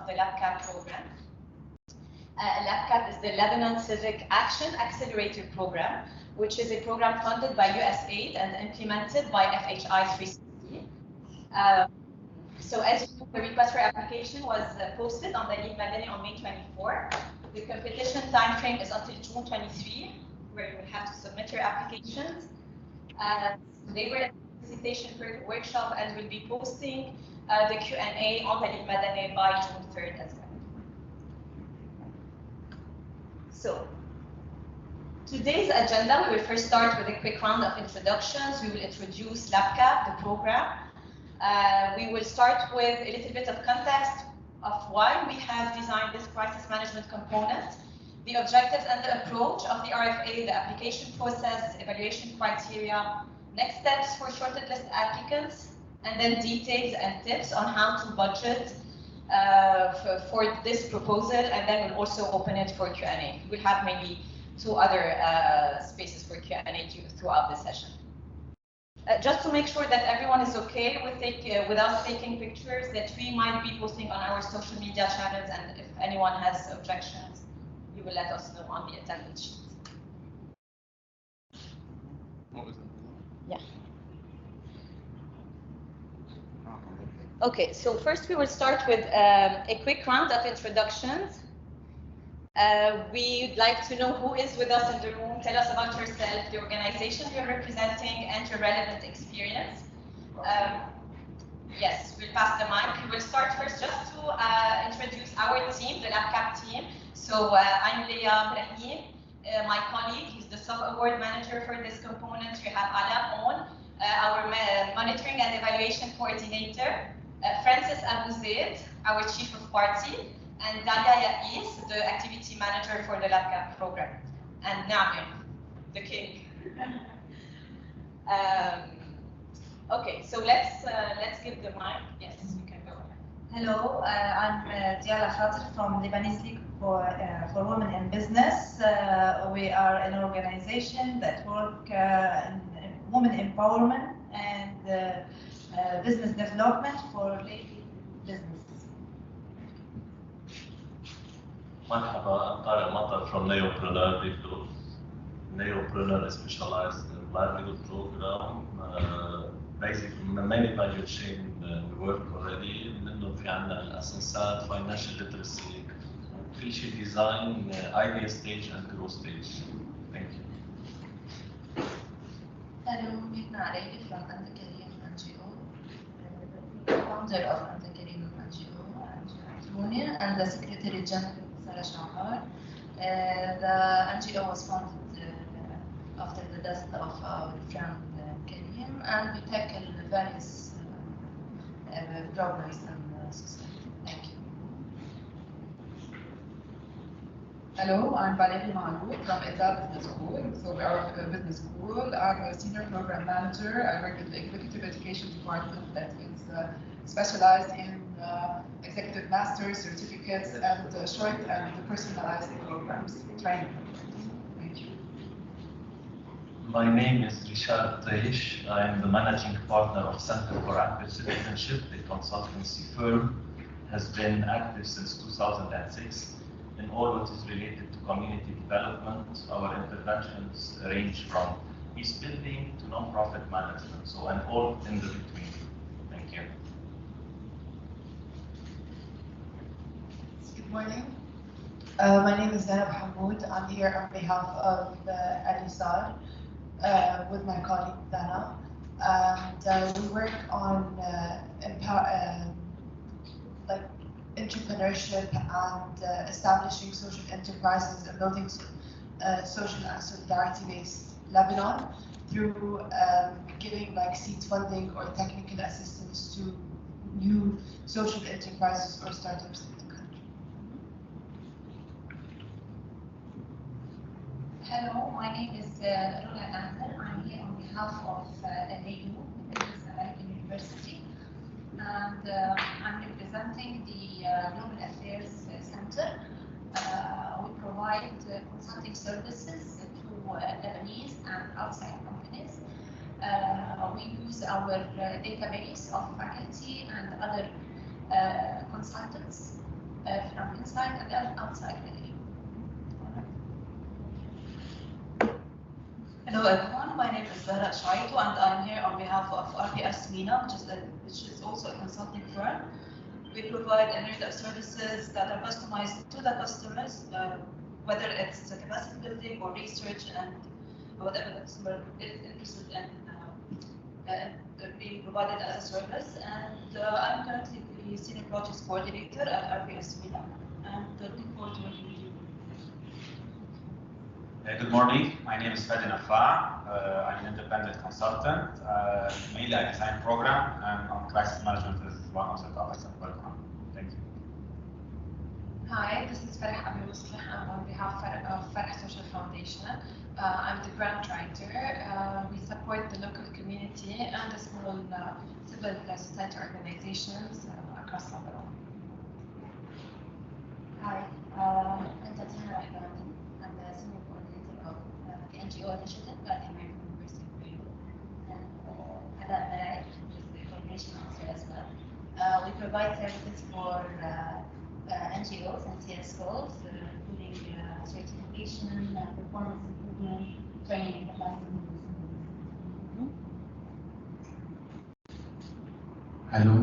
the LEB-CAAP program. LEB-CAAP is the Lebanon Civic Action Accelerator program, which is a program funded by USAID and implemented by FHI 360. So as you know, the request for application was posted on the LEB-Madani on May 24. The competition timeframe is until June 23, where you will have to submit your applications. They were at the solicitation workshop and will be posting the Q&A on the LEB-Madani by June 3rd as well. So, today's agenda, we will first start with a quick round of introductions. We will introduce LEB-CAAP, the program. We will start with a little bit of context of why we have designed this crisis management component, the objectives and the approach of the RFA, the application process, evaluation criteria, next steps for shorted list applicants, and then details and tips on how to budget for this proposal, and then we'll also open it for Q&A. We'll have maybe 2 other spaces for Q&A throughout the session. Just to make sure that everyone is okay with us taking pictures, that we might be posting on our social media channels, and if anyone has objections, you will let us know on the attendance sheet. What was it? Yeah. Okay, so first we will start with a quick round of introductions. We'd like to know who is with us in the room. Tell us about yourself, the organization you're representing, and your relevant experience. Yes, we'll pass the mic. We will start first just to introduce our team, the LEB-CAAP team. So I'm Leah Brahim, my colleague, he's the sub-award manager for this component. We have Ala On, our monitoring and evaluation coordinator, Francis Abu Zaid, our chief of party, and Dalia Yais, the activity manager for the LEB-CAAP program, and Naim, the king. Okay, so let's give the mic. Yes, you can go ahead. Hello, I'm Diala Khatir from Lebanese League for Women in Business. We are an organization that work in women empowerment and business development for lady businesses. مرحبا, I'm Tariq Matar from Neopreneur Legal. Neopreneur is specialized in livelihood program. Basically, many value chain we work already. منهم في عندنا الأساسات, financial literacy, كل شيء design, idea stage and growth stage. Thank you. Hello, I'm Naim from Untitled NGO, founder of Untitled NGO, and the Secretary General. The NGO was founded after the death of our friend Karim, and we tackle various problems in society. Thank you. Hello, I'm Valerie Malou from ETA Business School. So we are a business school. I'm a senior program manager. I work in the executive education department that is specialized in executive master certificates and short and personalized programs, training programs. Thank you. My name is Richard Taish. I am the managing partner of Center for Active Citizenship, a consultancy firm. Has been active since 2006 in all what is related to community development. Our interventions range from peace building to non-profit management, so and all in the between. Thank you. Good morning. My name is Zainab Hamoud. I'm here on behalf of Alisar with my colleague Dana. And we work on like entrepreneurship and establishing social enterprises and building social and solidarity-based Lebanon through giving like seed funding or technical assistance to new social enterprises or startups. Hello, my name is Rula Nader. I'm here on behalf of LEU, American University, and I'm representing the Global Affairs Center. We provide consulting services to Lebanese and outside companies. We use our database of faculty and other consultants from inside and outside the EU. Hello everyone, my name is Zahra Shaitu and I'm here on behalf of RPS MENA, which is also a consulting firm. We provide a myriad of services that are customized to the customers, whether it's capacity building or research and whatever the customer is interested in being provided as a service. And I'm currently the Senior Projects Coordinator at RPS MENA and looking forward to working with you. Good morning. My name is Fadi Nafa. I'm an independent consultant. Mainly I design program and on crisis management is one of the topics I'm working on. Thank you. Hi, this is Farah Abu Muslim. I'm on behalf of Farah Social Foundation. I'm the grant writer. We support the local community and the small civil society organizations across Lebanon. Hi, I'm Tatiana Rahmani. I'm the senior coordinator of the NGO initiative at the American University of Beirut, and Adab Maraik is the coordination officer as well. We provide services for NGOs and CSOs, including certification, performance improvement, training, capacity. Hello,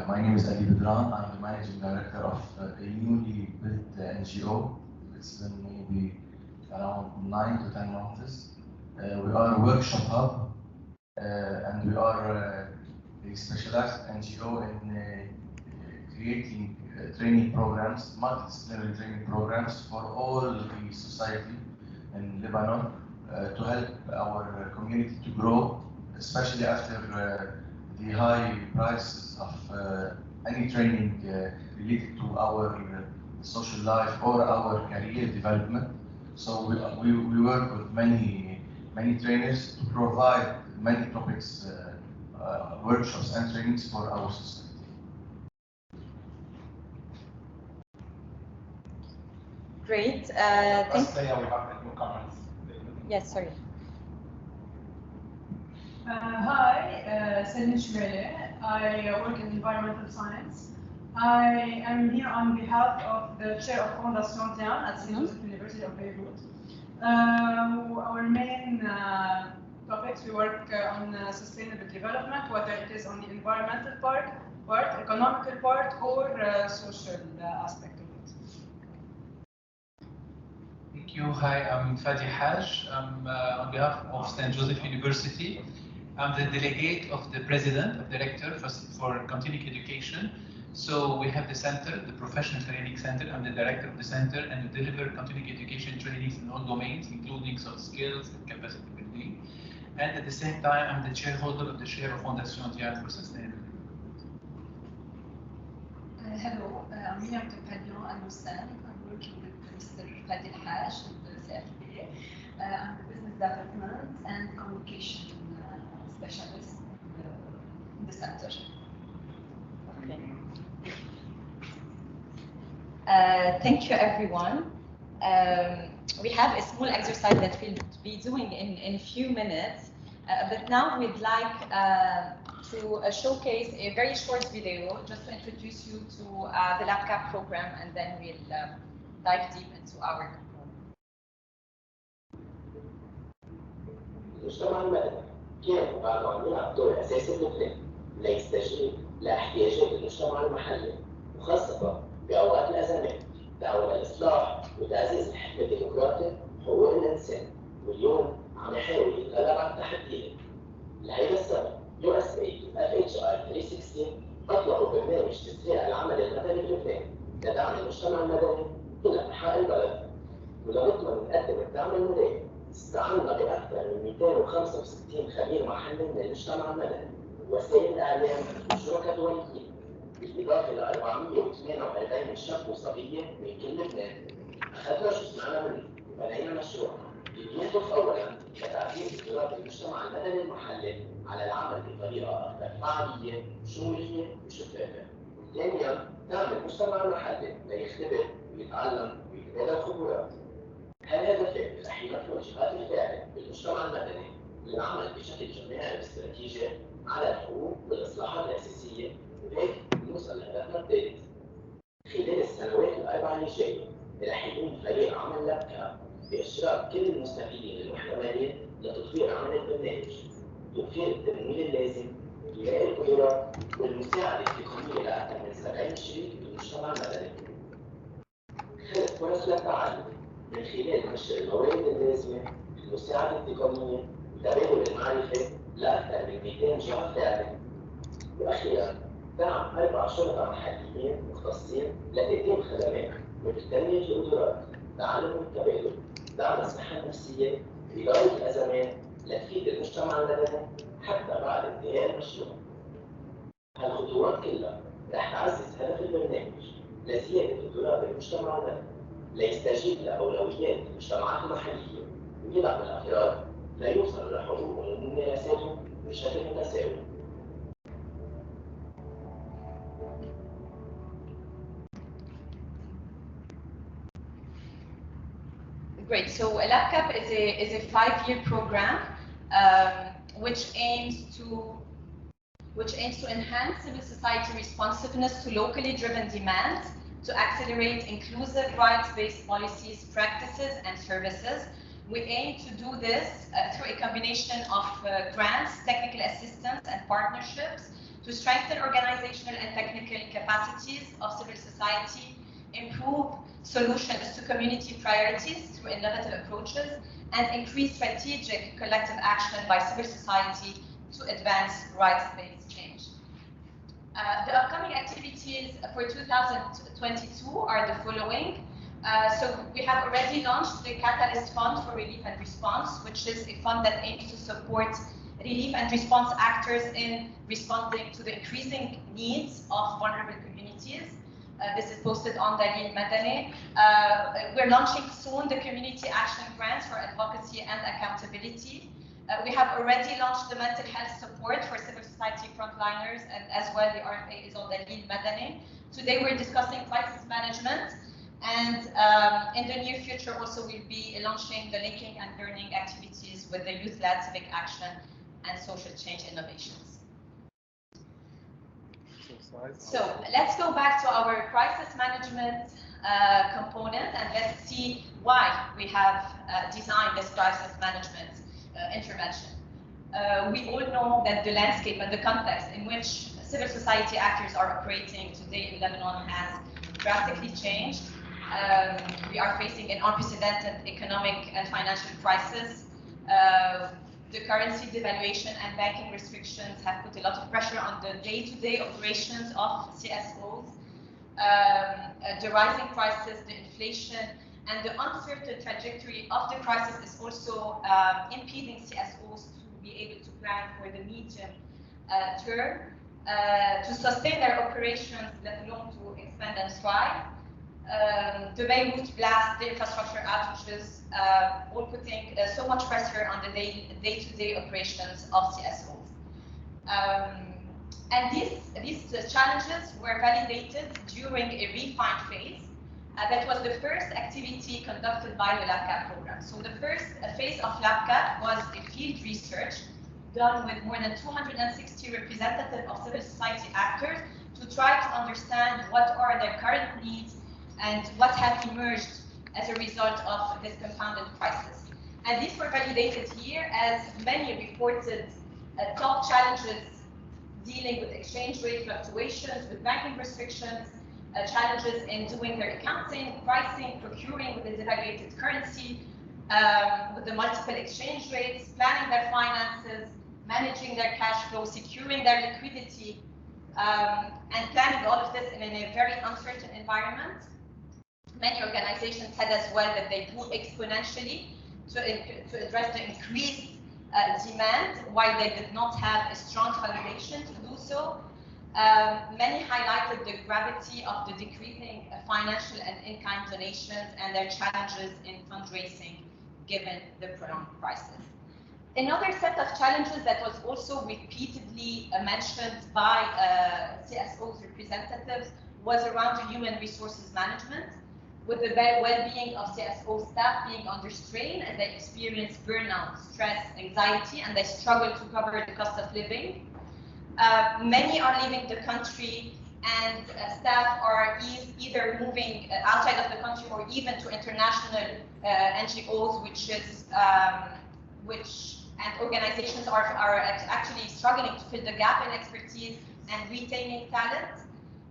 my name is Ali Bedran. I'm the managing director of a newly built NGO. It's been maybe around 9 to 10 months. We are a workshop hub and we are a specialized NGO in creating training programs, multidisciplinary training programs for all the society in Lebanon to help our community to grow, especially after the high prices of any training related to our social life or our career development. So we work with many trainers to provide many topics, workshops and trainings for our society. Great. First day I will have no comments. Yes, sorry. Hi, Salim Shmele. I work in environmental science. I am here on behalf of the chair of Fondation Tian at Civic University of Beirut. Our main topics, we work on sustainable development, whether it is on the environmental part, economical part, or social aspect of it. Thank you. Hi, I'm Fadi Haj. I'm on behalf of St. Joseph University. I'm the delegate of the president, of director for continuing education. So we have the center, the professional training center. I'm the director of the center, and we deliver continuing education trainings in all domains, including soft skills and capacity building. And at the same time, I'm the shareholder of the share of Fondation Tian for Sustainable Development. Hello, I'm Miriam Topagno Al-Moussan. I'm working with Mr. Fadi Haj at the CSOs. I'm the business development and communication specialist in the center. Okay. Thank you, everyone. We have a small exercise that we'll be doing in a few minutes, but now we'd like to showcase a very short video just to introduce you to the LEB-CAAP program, and then we'll dive deep into our component. المجتمع المدني كان قادر يلعب دور أساسي بالفعل ليستجيب لاحتياجات المجتمع المحلي وخاصة بأوقات الأزمات، دعوة للإصلاح وتعزيز الحكم الديمقراطي وحقوق الإنسان، واليوم عم يحاول يتغلب على التحديات. لهذا السبب USAID FHR 316 أطلقوا برنامج تسريع العمل المدني بلبنان لدعم المجتمع المدني كل أنحاء البلد. ولنضمن نقدم الدعم المدني استعنا بأكثر من 265 خبير محلي من المجتمع المدني ووسائل الإعلام وشركاء دوليين، بالإضافة ل 448 شاب وصبية من كل لبنان. أخذنا شو سمعنا منه وبنينا مشروع يهدف أولاً لتعزيز قدرات المجتمع المدني المحلي على العمل بطريقة أكثر فعالية وشمولية وشفافة. ثانياً دعم المجتمع المحلي ليختبر ويتعلم ويتبادل خبرات. هالهدفين رح يمثلوا جهات الفاعل بالمجتمع المدني للعمل بشكل جماعي واستراتيجي على الحقوق والإصلاحات الأساسية، وهيك نوصل لهدفنا الثالث. خلال السنة الجاية رح يكون فريق عمل لاب-كاب بإشراك كل المستفيدين المحتملين لتطوير عمل البرنامج، توفير التمويل اللازم، بناء القدرات، والمساعدة التقنية لأكثر من 70 شريك بالمجتمع المدني. خلق فرص للتعلم من خلال نشر الموارد اللازمة، المساعدة التقنية، وتبادل المعرفة لأكثر من 200 شخص فعلي. وأخيرا دعم 4 شرطة محليين مختصين لتقديم خدمات مثل تنمية القدرات، تعلم والتبادل، دعم الصحة النفسية، إدارة الأزمات لتفيد المجتمع المدني حتى بعد انتهاء المشروع. هالخطوات كلها رح تعزز هدف البرنامج لزيادة الدولار بالمجتمع المدني ليستجيب لأولويات المجتمعات المحلية ويدعم الأفراد ليوصلوا لحقوقهم وممارساتهم بشكل متساوي. Great. So LEB-CAAP is a 5-year program which aims to enhance civil society responsiveness to locally driven demands, to accelerate inclusive rights-based policies, practices, and services. We aim to do this through a combination of grants, technical assistance, and partnerships to strengthen organizational and technical capacities of civil society, improve solutions to community priorities through innovative approaches, and increase strategic collective action by civil society to advance rights-based change. The upcoming activities for 2022 are the following. So we have already launched the Catalyst Fund for Relief and Response, which is a fund that aims to support relief and response actors in responding to the increasing needs of vulnerable communities. This is posted on Dalil Madani. We're launching soon the Community Action Grants for Advocacy and Accountability. We have already launched the mental health support for civil society frontliners, and as well the RFA is on Dalil Madani. Today we're discussing crisis management, and in the near future also we'll be launching the linking and learning activities with the youth-led civic action and social change innovations. So let's go back to our crisis management component, and let's see why we have designed this crisis management intervention. We all know that the landscape and the context in which civil society actors are operating today in Lebanon has drastically changed. We are facing an unprecedented economic and financial crisis. The currency devaluation and banking restrictions have put a lot of pressure on the day-to-day operations of CSOs. The rising prices, the inflation, and the uncertain trajectory of the crisis is also impeding CSOs to be able to plan for the medium term, to sustain their operations, let alone to expand and thrive. The Beirut blast, the infrastructure outages, all putting so much pressure on the day-to-day operations of CSOs. And these challenges were validated during a refined phase. That was the first activity conducted by the LEB-CAAP program. So the first phase of LEB-CAAP was a field research done with more than 260 representatives of civil society actors to try to understand what are their current needs and what have emerged as a result of this compounded crisis. And these were validated here as many reported top challenges dealing with exchange rate fluctuations, with banking restrictions, challenges in doing their accounting, pricing, procuring with the devaluated currency, with the multiple exchange rates, planning their finances, managing their cash flow, securing their liquidity, and planning all of this in a very uncertain environment. Many organizations said as well that they grew exponentially to address the increased demand, while they did not have a strong foundation to do so. Many highlighted the gravity of the decreasing financial and in-kind donations and their challenges in fundraising given the prolonged crisis. Another set of challenges that was also repeatedly mentioned by CSOs representatives was around the human resources management, with the well-being of CSO staff being under strain as they experience burnout, stress, anxiety, and they struggle to cover the cost of living. Many are leaving the country and staff are either moving outside of the country or even to international NGOs, and organizations are actually struggling to fill the gap in expertise and retaining talent.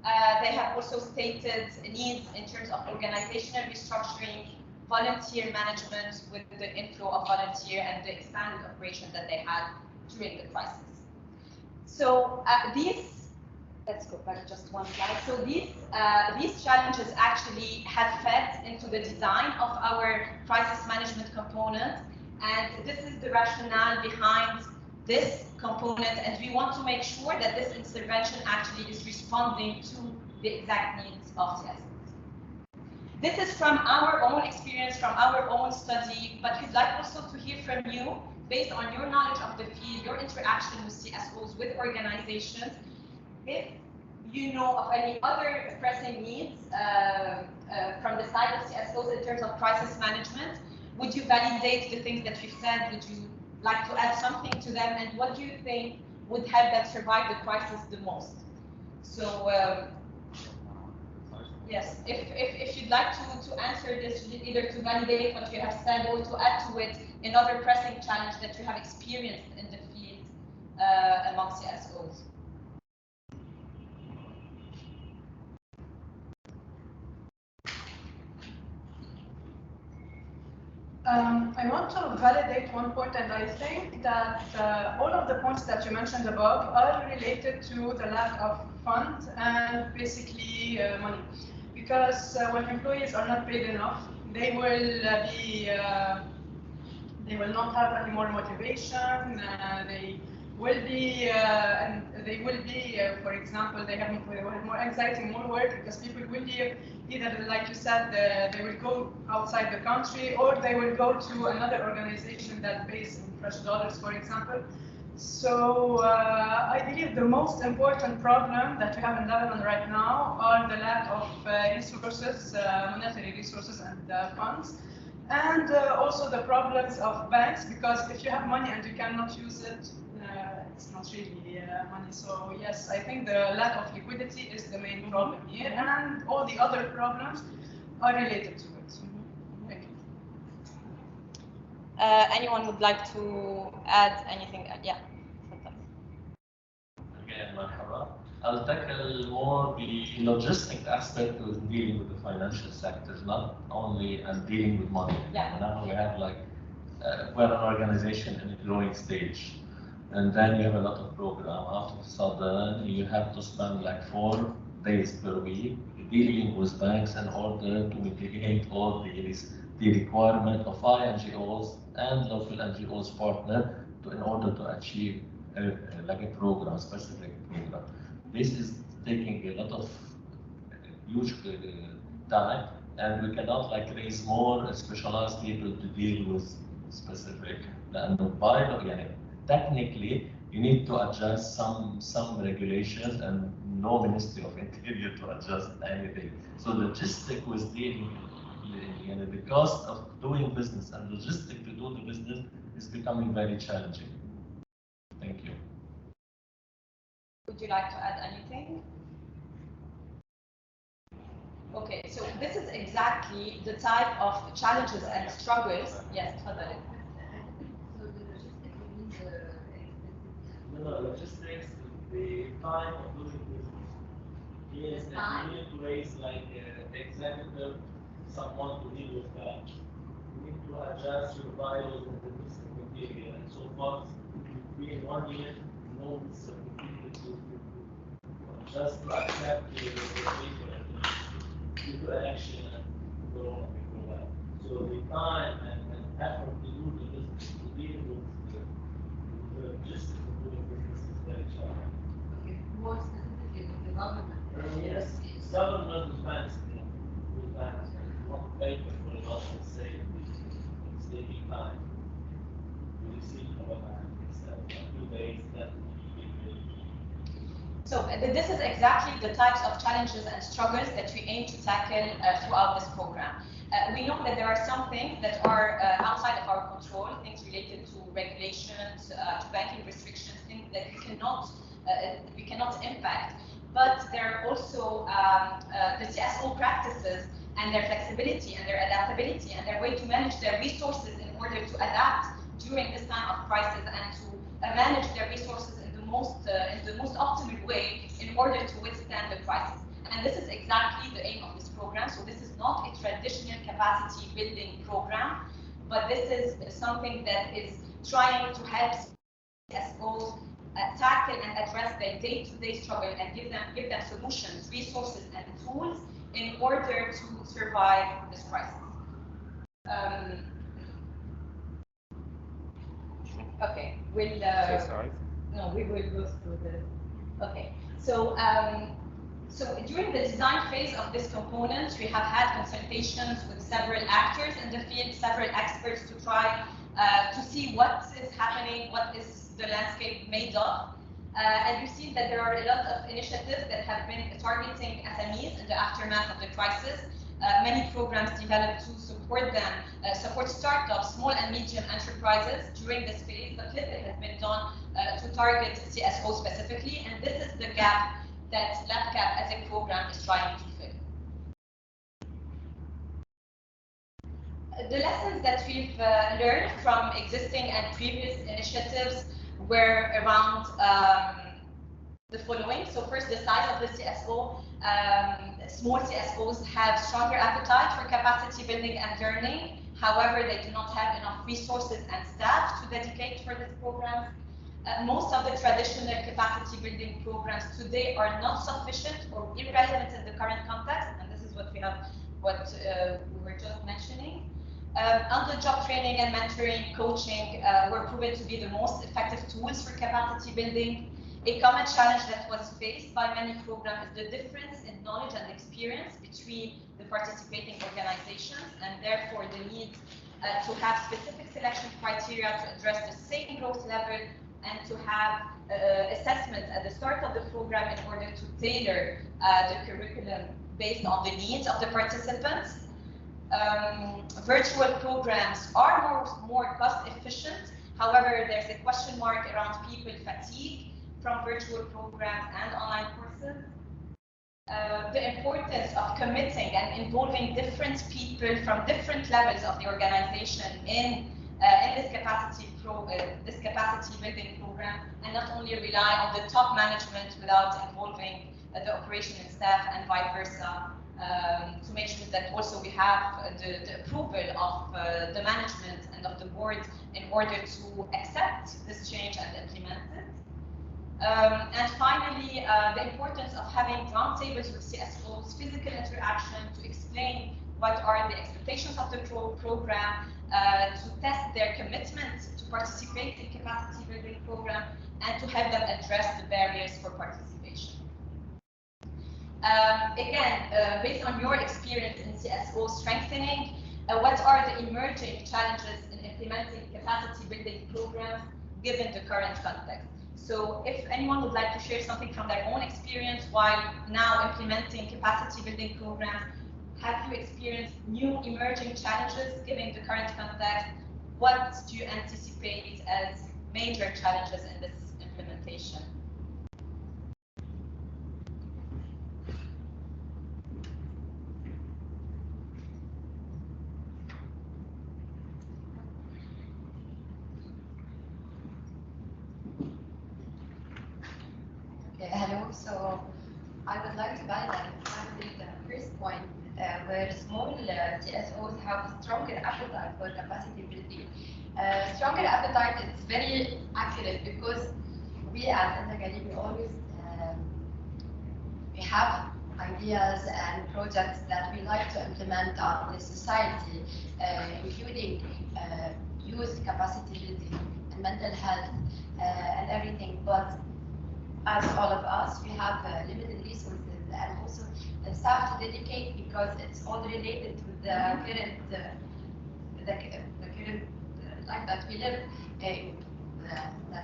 They have also stated needs in terms of organizational restructuring, volunteer management with the inflow of volunteer and the expanded operation that they had during the crisis. So let's go back just one slide. So these challenges actually have fed into the design of our crisis management component, and this is the rationale behind this component, and we want to make sure that this intervention actually is responding to the exact needs of CSOs. This is from our own experience, from our own study, but we'd like also to hear from you, based on your knowledge of the field, your interaction with CSOs, with organizations, if you know of any other pressing needs from the side of CSOs in terms of crisis management. Would you validate the things that we've said? Would you like to add something to them? And what do you think would help them survive the crisis the most? So, yes, if you'd like to answer this, either to validate what you have said or to add to it another pressing challenge that you have experienced in the field among CSOs. I want to validate one point, and I think that all of the points that you mentioned above are related to the lack of funds and basically money. Because when employees are not paid enough, they will not have any more motivation. They will be, for example, they have more anxiety, more work, because people will be either, like you said, they will go outside the country, or they will go to another organization that pays in fresh dollars, for example. So I believe the most important problem that we have in Lebanon right now are the lack of resources, monetary resources and funds, and also the problems of banks, because if you have money and you cannot use it, it's not really money. So yes, I think the lack of liquidity is the main problem here, and all the other problems are related to it. Thank you. Anyone would like to add anything? Yeah. Again, marhaba. I'll tackle more the logistic aspect with dealing with the financial sectors, not only dealing with money. Yeah. Now we have we're an organization in a growing stage. And then you have a lot of program. After a sudden, you have to spend 4 days per week dealing with banks in order to mitigate all the requirement of NGOs and local NGOs partner in order to achieve a program, specific program. This is taking a lot of huge time, and we cannot raise more specialized people to deal with specific. Technically, you need to adjust some regulations, and no Ministry of Interior to adjust anything. So logistic was dealing, the cost of doing business and logistic to do the business is becoming very challenging. Thank you. Would you like to add anything? Okay, so this is exactly the type of challenges and struggles. Yes, Fadali. No, logistics, the time of doing business. Yes, you need to raise executive, someone to deal with that. You need to adjust your bylaws in the business criteria, and so far, in 1 year, no business criteria to just to accept the criteria and do the action and go on before that. So the time and effort to do the business, to deal with the logistics. Okay, more specifically with the government. Yes, government with banks. With banks. One paper for a lot of say it's taking time. We receive about 2 days that So this is exactly the types of challenges and struggles that we aim to tackle throughout this program. We know that there are some things that are outside of our control, things related to regulations, to banking restrictions, things that we cannot impact. but there are also the CSO practices and their flexibility and their adaptability and their way to manage their resources in order to adapt during this time of crisis and to manage their resources in the most optimal way in order to withstand the crisis. And this is exactly the aim of this program. So this is not a traditional capacity building program, but this is something that is trying to help CSOs tackle and address their day-to-day struggle and give them solutions, resources, and tools in order to survive this crisis. Okay, we will go through this. Okay, so during the design phase of this component, we have had consultations with several actors in the field, several experts to try to see what is happening, what is the landscape made of. And we've seen that there are a lot of initiatives that have been targeting SMEs in the aftermath of the crisis. Many programs developed to support them, support startups, small and medium enterprises during this phase, but little has been done to target CSO specifically, and this is the gap that LEB-CAAP as a program is trying to fill. The lessons that we've learned from existing and previous initiatives were around the following. So first, the size of the CSO. Small CSOs have stronger appetite for capacity building and learning. However, they do not have enough resources and staff to dedicate for this program. Most of the traditional capacity building programs today are not sufficient or irrelevant in the current context, and this is what we were just mentioning. On-the-job training and mentoring, coaching were proven to be the most effective tools for capacity building. A common challenge that was faced by many programs is the difference in knowledge and experience between the participating organizations, and therefore the need to have specific selection criteria to address the same growth level and to have assessments at the start of the program in order to tailor the curriculum based on the needs of the participants. Virtual programs are more cost efficient. However, there's a question mark around people fatigue from virtual programs and online courses. The importance of committing and involving different people from different levels of the organization in this capacity building program, and not only rely on the top management without involving the operational staff and vice versa, to make sure that also we have the approval of the management and of the board in order to accept this change and implement it. And finally, the importance of having roundtables with CSOs, physical interaction to explain what are the expectations of the program, to test their commitment to participate in capacity building program, and to help them address the barriers for participation. Again, based on your experience in CSO strengthening, what are the emerging challenges in implementing capacity building programs given the current context? So if anyone would like to share something from their own experience while now implementing capacity building programs, have you experienced new emerging challenges given the current context? What do you anticipate as major challenges in this implementation? Hello, so I would like to validate the first point where small CSOs have stronger appetite for capacity building. Stronger appetite is very accurate because we at Integrity, we always we have ideas and projects that we like to implement on the society, including youth capacity building and mental health and everything. But as all of us, we have limited resources and also the staff to dedicate because it's all related to the current life that we live, the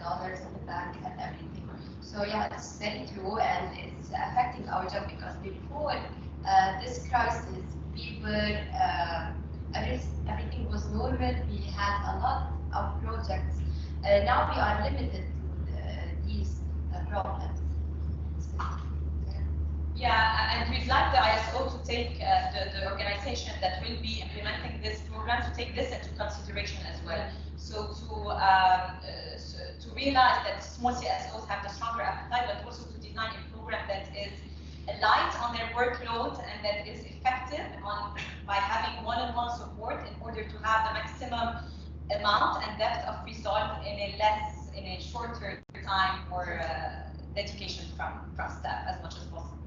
dollars in the bank and everything. So yeah, it's very true, and it's affecting our job because before this crisis, people everything was normal. We had a lot of projects. Now we are limited to these problems. Yeah, and we'd like the ISO to take the organization that will be implementing this program to take this into consideration as well. So to realize that small CSOs have the stronger appetite, but also to design a program that is light on their workload and that is effective by having one-on-one support in order to have the maximum amount and depth of result in a shorter time or dedication from staff as much as possible.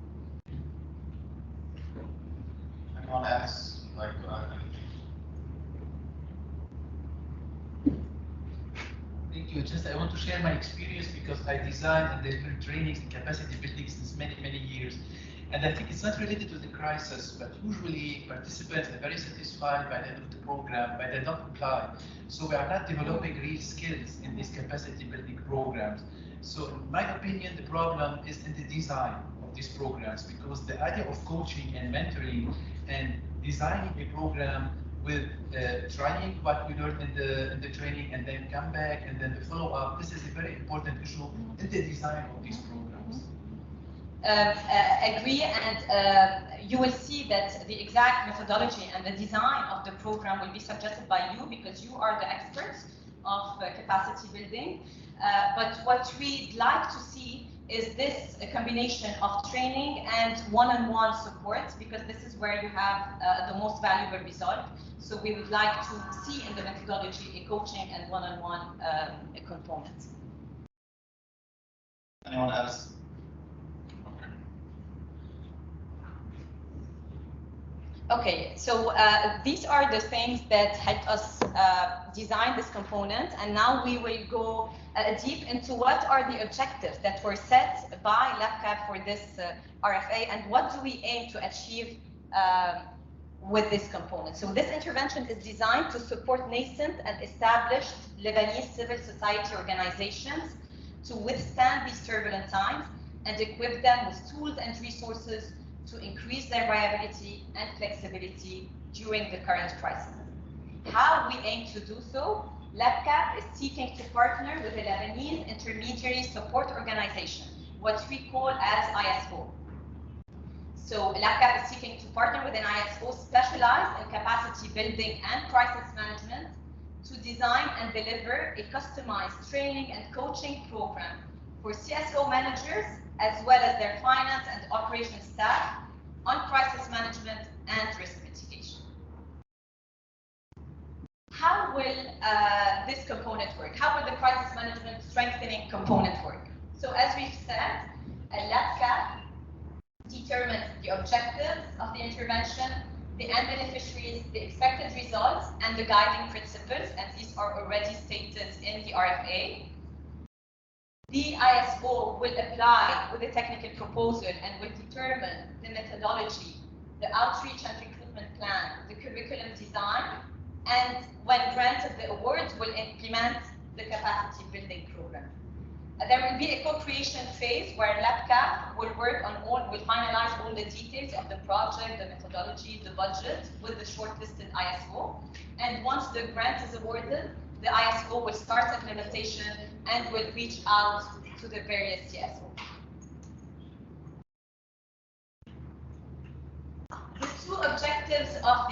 Anyone else like to add anything? Thank you. Just I want to share my experience because I design and deliver trainings and capacity building since many years. And I think it's not related to the crisis, but usually participants are very satisfied by the end of the program, but they don't apply. So we are not developing real skills in these capacity building programs. So in my opinion, the problem is in the design of these programs, because the idea of coaching and mentoring and designing a program with trying what we learned in the training and then come back and then the follow up, this is a very important issue in the design of these programs. Agree, and you will see that the exact methodology and the design of the program will be suggested by you because you are the experts of capacity building. But what we'd like to see is this a combination of training and one-on-one support, because this is where you have the most valuable result. So we would like to see in the methodology a coaching and one-on-one component. Anyone else? Okay, so these are the things that helped us design this component, and now we will go deep into what are the objectives that were set by LEB-CAAP for this RFA, and what do we aim to achieve with this component. So this intervention is designed to support nascent and established Lebanese civil society organizations to withstand these turbulent times and equip them with tools and resources to increase their viability and flexibility during the current crisis. How we aim to do so? LEB-CAAP is seeking to partner with a Lebanese intermediary support organization, what we call as ISO. So LEB-CAAP is seeking to partner with an ISO specialized in capacity building and crisis management to design and deliver a customized training and coaching program for CSO managers as well as their finance and operations staff on crisis management and risk mitigation. How will this component work? How will the crisis management strengthening component work? So as we've said, LEB-CAAP determines the objectives of the intervention, the end beneficiaries, the expected results, and the guiding principles, and these are already stated in the RFA. The ISO will apply with a technical proposal and will determine the methodology, the outreach and recruitment plan, the curriculum design, and when granted the awards, will implement the capacity building program. There will be a co-creation phase where LEB-CAAP will work on will finalize all the details of the project, the methodology, the budget with the shortlisted ISO. And once the grant is awarded, the ISO will start implementation and will reach out to the various CSOs. The two objectives of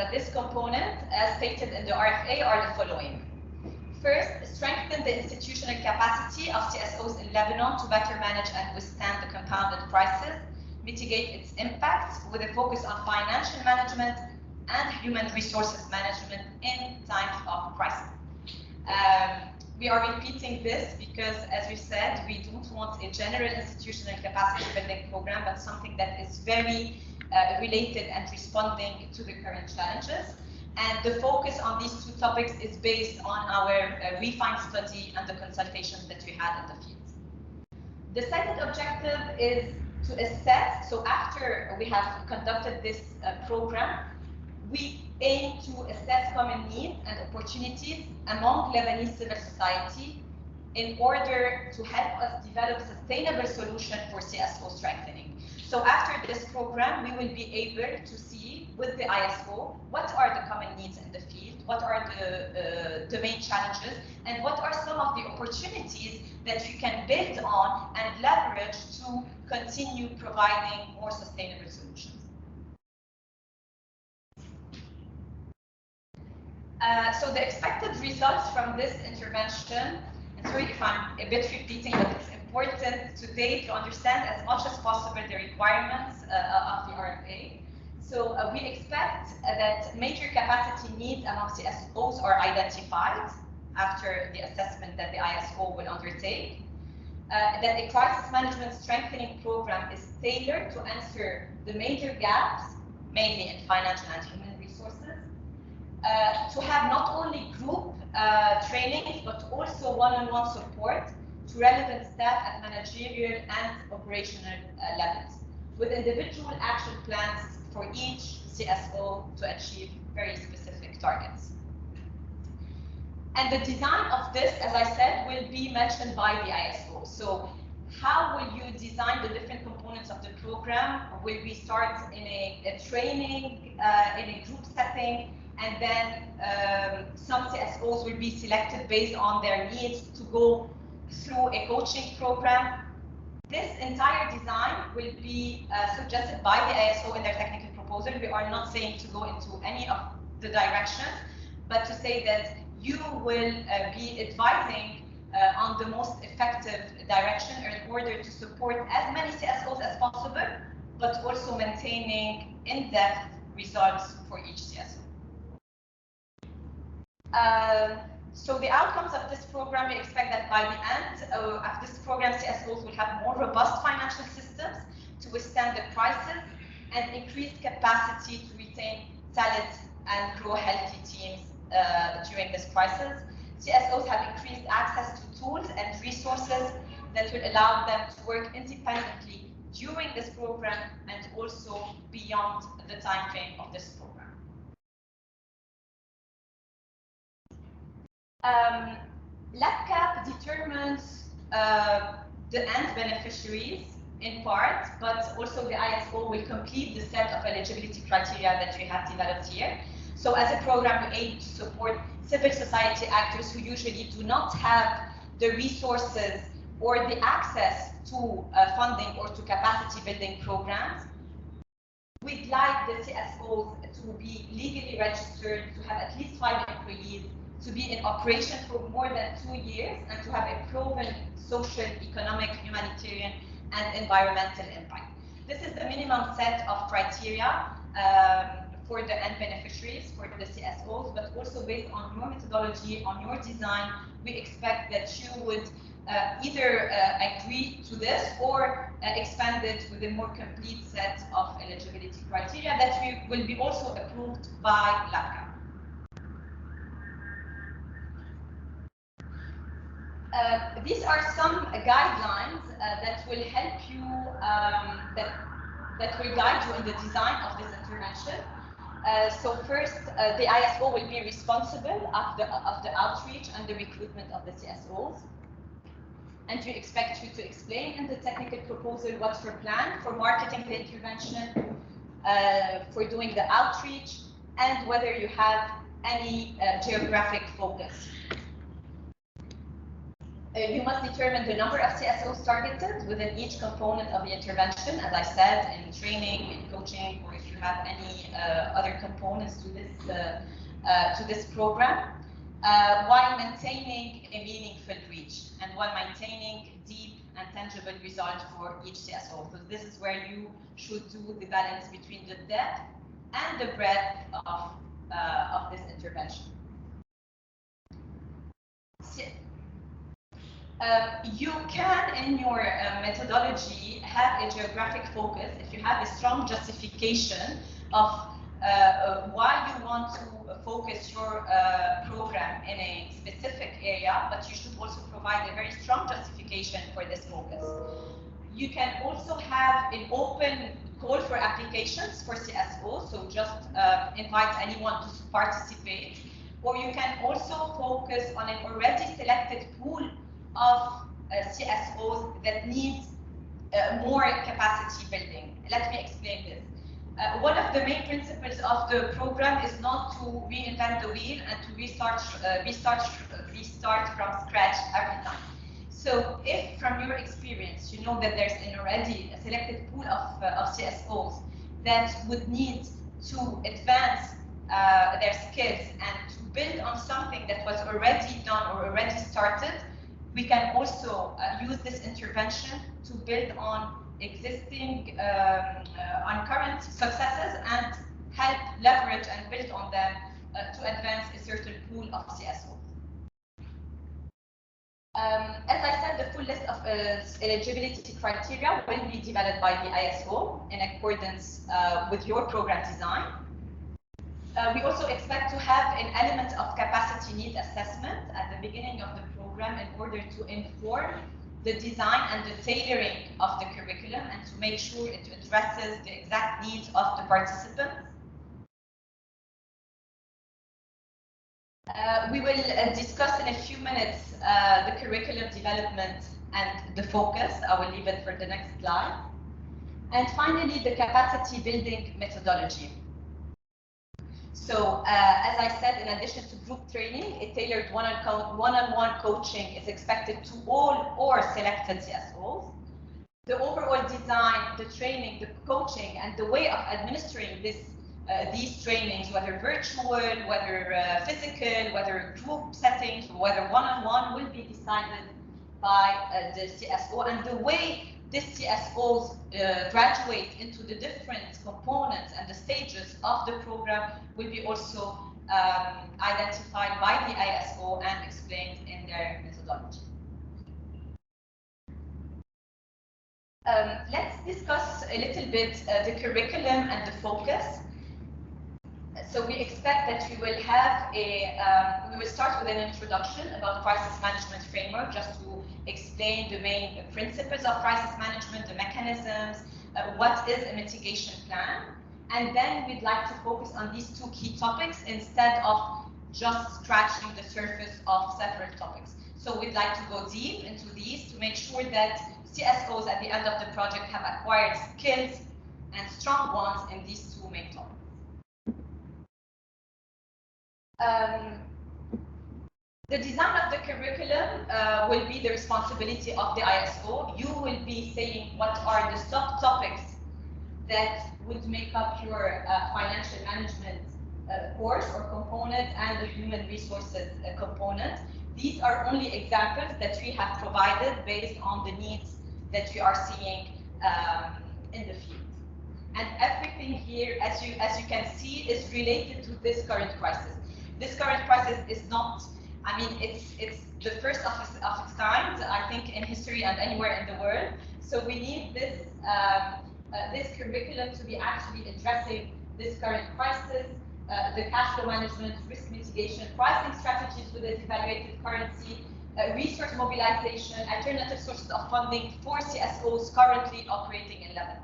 this component, as stated in the RFA, are the following. First, strengthen the institutional capacity of CSOs in Lebanon to better manage and withstand the compounded crisis, mitigate its impacts with a focus on financial management and human resources management in times of crisis. We are repeating this because, as we said, we don't want a general institutional capacity building program, but something that is very related and responding to the current challenges. And the focus on these two topics is based on our refined study and the consultations that we had in the field. The second objective is to assess, so after we have conducted this program, we aim to assess common needs and opportunities among Lebanese civil society in order to help us develop sustainable solutions for CSO strengthening. So after this program, we will be able to see with the ISO what are the common needs in the field, what are the main challenges, and what are some of the opportunities that you can build on and leverage to continue providing more sustainable solutions. So the expected results from this intervention, and sorry if I'm a bit repeating, but it's important today to understand as much as possible the requirements of the RFA. So we expect that major capacity needs among CSOs are identified after the assessment that the ISO will undertake. That a crisis management strengthening program is tailored to answer the major gaps, mainly in financial and human resources. To have not only group trainings, but also one-on-one support to relevant staff at managerial and operational levels, with individual action plans for each CSO to achieve very specific targets. And the design of this, as I said, will be mentioned by the ISO. So how will you design the different components of the program? Will we start in a training, in a group setting, and then some CSOs will be selected based on their needs to go through a coaching program? This entire design will be suggested by the ISO in their technical proposal. We are not saying to go into any of the directions, but to say that you will be advising on the most effective direction in order to support as many CSOs as possible, but also maintaining in-depth results for each CSO. So the outcomes of this program, we expect that by the end of this program, CSOs will have more robust financial systems to withstand the crisis and increased capacity to retain talent and grow healthy teams during this crisis. CSOs have increased access to tools and resources that will allow them to work independently during this program and also beyond the time frame of this program. LEB-CAAP determines the end beneficiaries in part, but also the ISO will complete the set of eligibility criteria that we have developed here. So as a program, we aim to support civil society actors who usually do not have the resources or the access to funding or to capacity building programs. We'd like the CSOs to be legally registered, to have at least 5 employees, to be in operation for more than 2 years, and to have a proven social, economic, humanitarian, and environmental impact. This is the minimum set of criteria for the end beneficiaries, for the CSOs, but also based on your methodology, on your design, we expect that you would either agree to this or expand it with a more complete set of eligibility criteria that will be also approved by LEB-CAAP. These are some guidelines that will help you, that will guide you in the design of this intervention. So first, the ISO will be responsible of the outreach and the recruitment of the CSOs. And we expect you to explain in the technical proposal what's your plan for marketing the intervention, for doing the outreach, and whether you have any geographic focus. You must determine the number of CSOs targeted within each component of the intervention, as I said, in training, in coaching, or if you have any other components to this program, while maintaining a meaningful reach and while maintaining deep and tangible results for each CSO. So this is where you should do the balance between the depth and the breadth of this intervention. You can, in your methodology, have a geographic focus if you have a strong justification of why you want to focus your program in a specific area, but you should also provide a very strong justification for this focus. You can also have an open call for applications for CSOs, so just invite anyone to participate, or you can also focus on an already selected pool of CSOs that need more capacity building. Let me explain this. One of the main principles of the program is not to reinvent the wheel and to restart from scratch every time. So if from your experience you know that there's already a selected pool of CSOs that would need to advance their skills and to build on something that was already done or already started, we can also use this intervention to build on existing on current successes and help leverage and build on them to advance a certain pool of CSOs. As I said, the full list of eligibility criteria will be developed by the ISO in accordance with your program design. We also expect to have an element of capacity need assessment at the beginning of the program in order to inform the design and the tailoring of the curriculum and to make sure it addresses the exact needs of the participants. We will discuss in a few minutes the curriculum development and the focus. I will leave it for the next slide. And finally, the capacity building methodology. So, as I said, in addition to group training, a tailored one-on-one coaching is expected to all or selected CSOs. The overall design, the training, the coaching, and the way of administering these trainings, whether virtual, whether physical, whether group settings, or whether one-on-one, will be decided by the CSO. And the way these CSOs graduate into the different components and the stages of the program will be also identified by the ISO and explained in their methodology. Let's discuss a little bit the curriculum and the focus. So we expect that we will have we will start with an introduction about crisis management framework, just to explain the main principles of crisis management, the mechanisms, what is a mitigation plan. And then we'd like to focus on these two key topics instead of just scratching the surface of separate topics. So we'd like to go deep into these to make sure that CSOs at the end of the project have acquired skills and strong ones in these two main topics. The design of the curriculum will be the responsibility of the ISO. You will be saying what are the subtopics that would make up your financial management course or component and the human resources component. These are only examples that we have provided based on the needs that we are seeing in the field. And everything here, as you can see, is related to this current crisis. This current crisis is not, I mean, it's the first of its kind, I think, in history and anywhere in the world. So we need this this curriculum to be actually addressing this current crisis, the cash flow management, risk mitigation, pricing strategies with a devaluated currency, resource mobilization, alternative sources of funding for CSOs currently operating in Lebanon.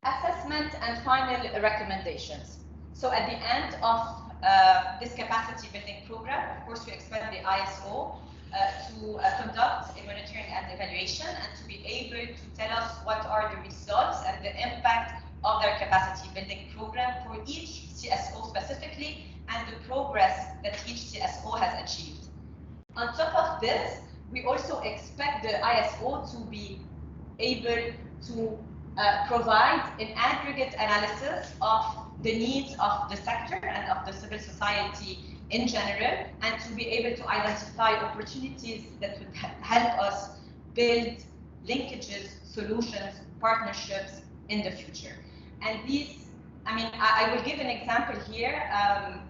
Assessment and final recommendations. So at the end of this capacity building program, of course, we expect the ISO to conduct a monitoring and evaluation and to be able to tell us what are the results and the impact of their capacity building program for each CSO specifically and the progress that each CSO has achieved. On top of this, we also expect the ISO to be able to provide an aggregate analysis of the needs of the sector and of the civil society in general, and to be able to identify opportunities that would help us build linkages, solutions, partnerships in the future. And these, I mean, I will give an example here.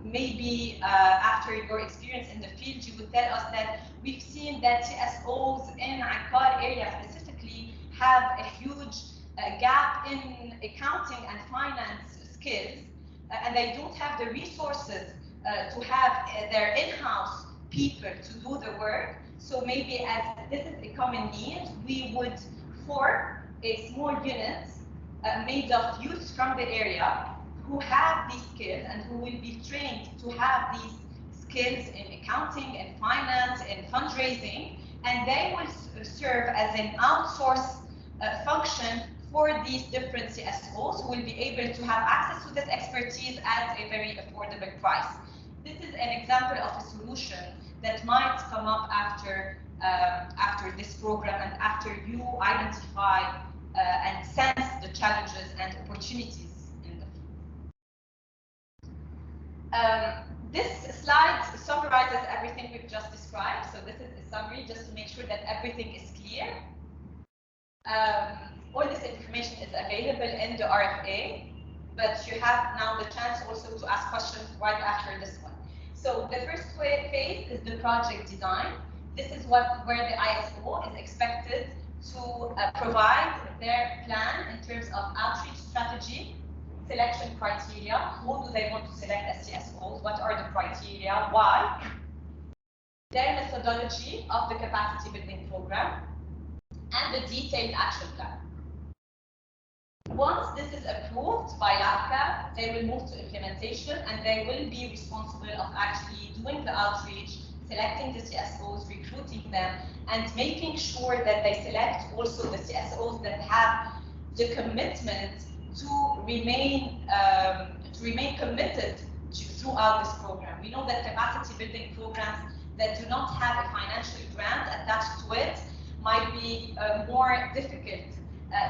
Maybe after your experience in the field, you would tell us that we've seen that CSOs in Akkad area specifically have a huge gap in accounting and finance skills, and they don't have the resources to have their in-house people to do the work. So maybe as this is a common need, we would form a small unit made of youth from the area who have these skills and who will be trained to have these skills in accounting and finance and fundraising and they will serve as an outsource function for these different CSOs who will be able to have access to this expertise at a very affordable price. This is an example of a solution that might come up after this program and after you identify and sense the challenges and opportunities in the field. This slide summarizes everything we've just described. So this is a summary just to make sure that everything is clear. All this information is available in the RFA, but you have now the chance also to ask questions right after this one. So the first phase is the project design. This is where the ISO is expected to provide their plan in terms of outreach strategy, selection criteria, who do they want to select as CSOs, what are the criteria, why, their methodology of the capacity building program, and the detailed action plan. Once this is approved by LEB-CAAP, they will move to implementation and they will be responsible of actually doing the outreach, selecting the CSOs, recruiting them, and making sure that they select also the CSOs that have the commitment to remain committed throughout this program. We know that capacity building programs that do not have a financial grant attached to it might be more difficult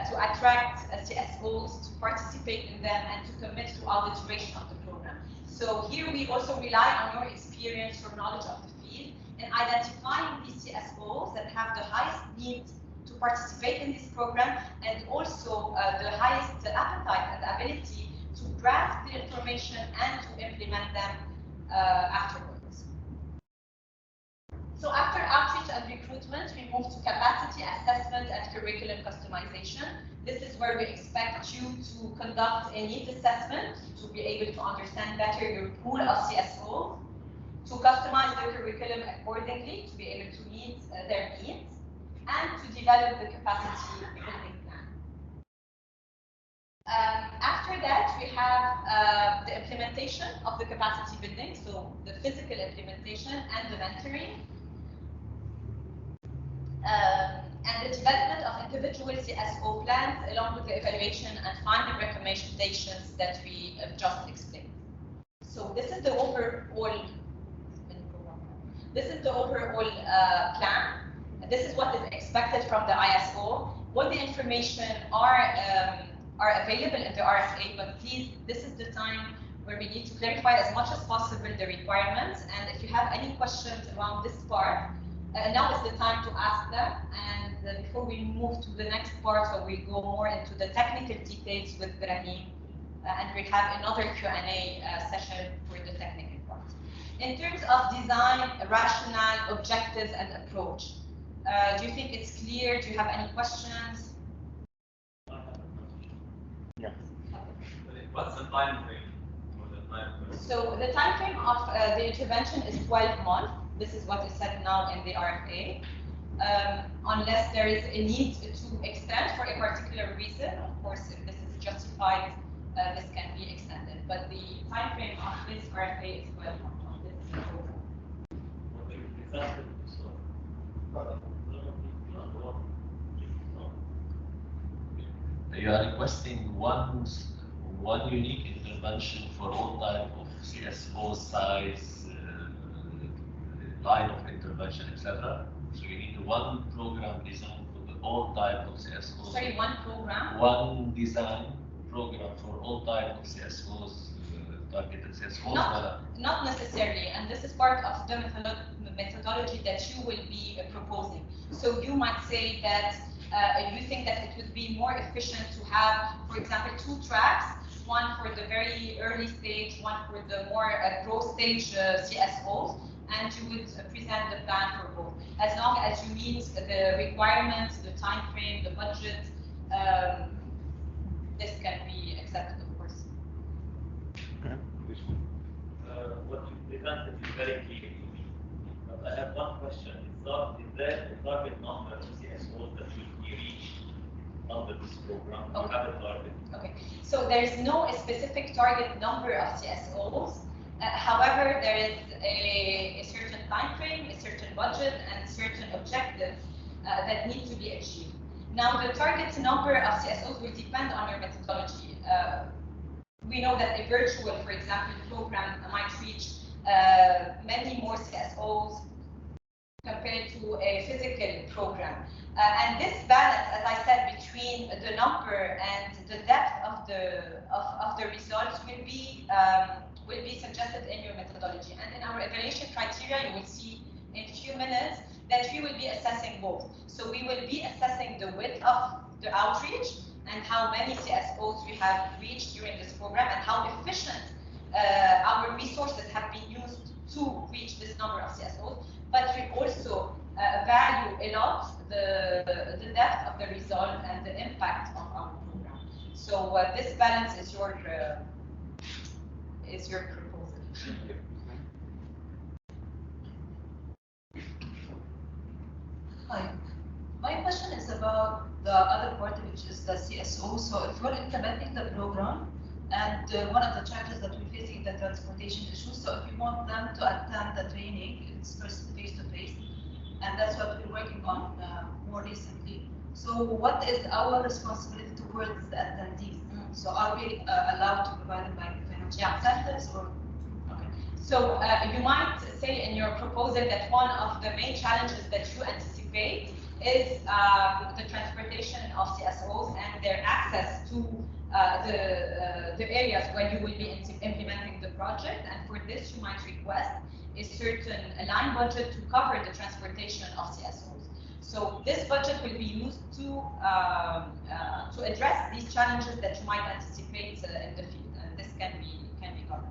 to attract CSOs to participate in them and to commit throughout the duration of the program. So here we also rely on your experience, your knowledge of the field, in identifying these CSOs that have the highest need to participate in this program and also the highest appetite and ability to grasp the information and to implement them afterwards. So after outreach and recruitment, we move to capacity assessment and curriculum customization. This is where we expect you to conduct a needs assessment to be able to understand better your pool of CSOs, to customize the curriculum accordingly to be able to meet their needs, and to develop the capacity building plan. After that, we have the implementation of the capacity building, so the physical implementation and the mentoring. And the development of individual CSO plans along with the evaluation and final recommendations that we just explained. So this is the overall plan. This is what is expected from the ISO. All the information are available in the RFA, but please, this is the time where we need to clarify as much as possible the requirements. And if you have any questions around this part, now is the time to ask them. And before we move to the next part, where we go more into the technical details with Brahim, and we have another Q&A session for the technical part. In terms of design, rationale, objectives, and approach, do you think it's clear? Do you have any questions? Yes. What's the time frame? So the time frame of the intervention is 12 months. This is what is said now in the RFA. Unless there is a need to extend for a particular reason, of course, if this is justified, this can be extended. But the time frame of this RFA is 12 months. This is the program. You are requesting one unique intervention for all type of CSO size, line of intervention, etc. So you need one program designed for the all type of CSOs. Sorry, one program? One design program for all type of CSOs, targeted CSOs? Not necessarily, and this is part of the methodology that you will be proposing. So you might say that you think that it would be more efficient to have, for example, 2 tracks, one for the very early stage, one for the more growth stage CSOs, and you would present the plan for both. As long as you meet the requirements, the time frame, the budget, this can be accepted, of course. What you presented is very clear to me. But I have one question. Is there a target number of CSOs that will be reached under this program? Do you have a target? Okay. So there is no specific target number of CSOs. However, there is a certain time frame, a certain budget, and certain objectives that need to be achieved. Now, the target number of CSOs will depend on your methodology. We know that a virtual, for example, program might reach many more CSOs compared to a physical program. And this balance, as I said, between the number and the depth of the results will be suggested in your methodology. And in our evaluation criteria, you will see in a few minutes that we will be assessing both. So we will be assessing the width of the outreach and how many CSOs we have reached during this program and how efficient our resources have been used to reach this number of CSOs. But we also value a lot the depth of the result and the impact of our program. So this balance is your proposal. Hi. My question is about the other part, which is the CSO. So if we're implementing the program, and one of the challenges that we're facing is the transportation issue. So if you want them to attend the training, it's first face-to-face, and that's what we're working on more recently. So what is our responsibility towards the attendees? So are we allowed to provide them like financial incentives or? Okay. So you might say in your proposal that one of the main challenges that you anticipate is the transportation of CSOs and their access to the areas where you will be implementing the project. And for this, you might request a certain line budget to cover the transportation of CSOs. So this budget will be used to address these challenges that you might anticipate in the field, and this can be covered.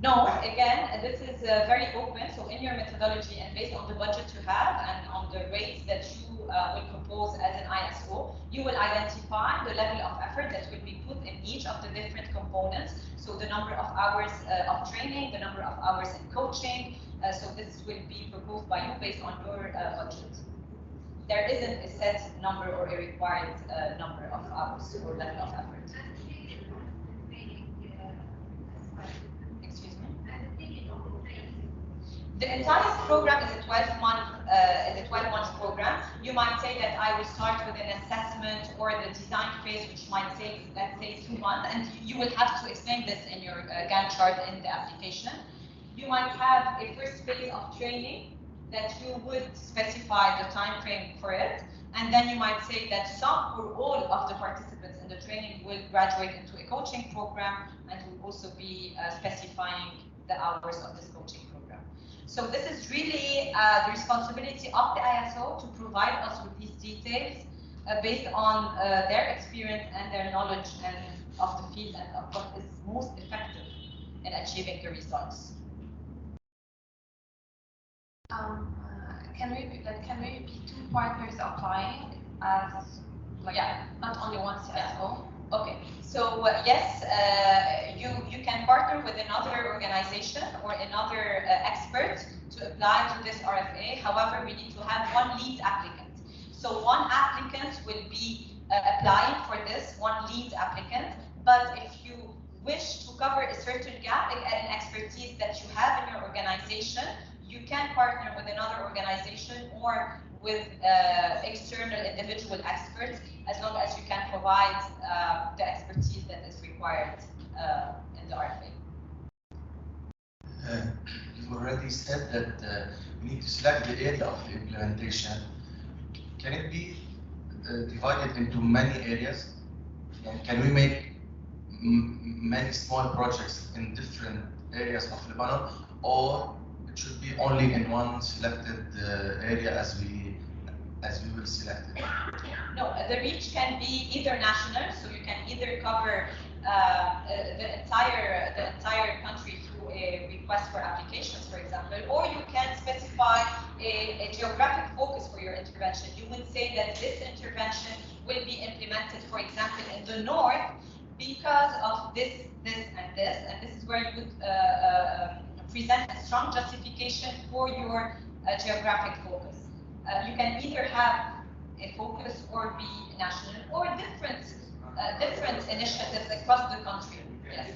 No, again, this is very open. So in your methodology and based on the budget you have and on the rates that you will propose as an ISO, you will identify the level of effort that will be put in each of the different components. So the number of hours of training, the number of hours in coaching. So this will be proposed by you based on your budget. There isn't a set number or a required number of hours or level of effort. The entire program is a 12-month program. You might say that I will start with an assessment or the design phase, which might take, let's say, 2 months, and you will have to explain this in your Gantt chart in the application. You might have a first phase of training that you would specify the time frame for it, and then you might say that some or all of the participants in the training will graduate into a coaching program, and will also be specifying the hours of this coaching program. So this is really the responsibility of the ISO to provide us with these details based on their experience and their knowledge and of the field and of what is most effective in achieving the results. Can we be 2 partners applying as not only one CSO? Okay, so yes, you can partner with another organization or another expert to apply to this RFA. However, we need to have one lead applicant. So one applicant will be applying for this, one lead applicant. But if you wish to cover a certain gap in expertise that you have in your organization, you can partner with another organization or with external individual experts, as long as you can provide the expertise that is required in the RFA. You already said that we need to select the area of the implementation. Can it be divided into many areas? And can we make many small projects in different areas of Lebanon, or it should be only in one selected area as we will select it? No, the reach can be either national, so you can either cover the entire country through a request for applications, for example, or you can specify a geographic focus for your intervention. You would say that this intervention will be implemented, for example, in the north because of this, and this is where you would present a strong justification for your geographic focus. You can either have a focus or be national or different initiatives across the country. Yes.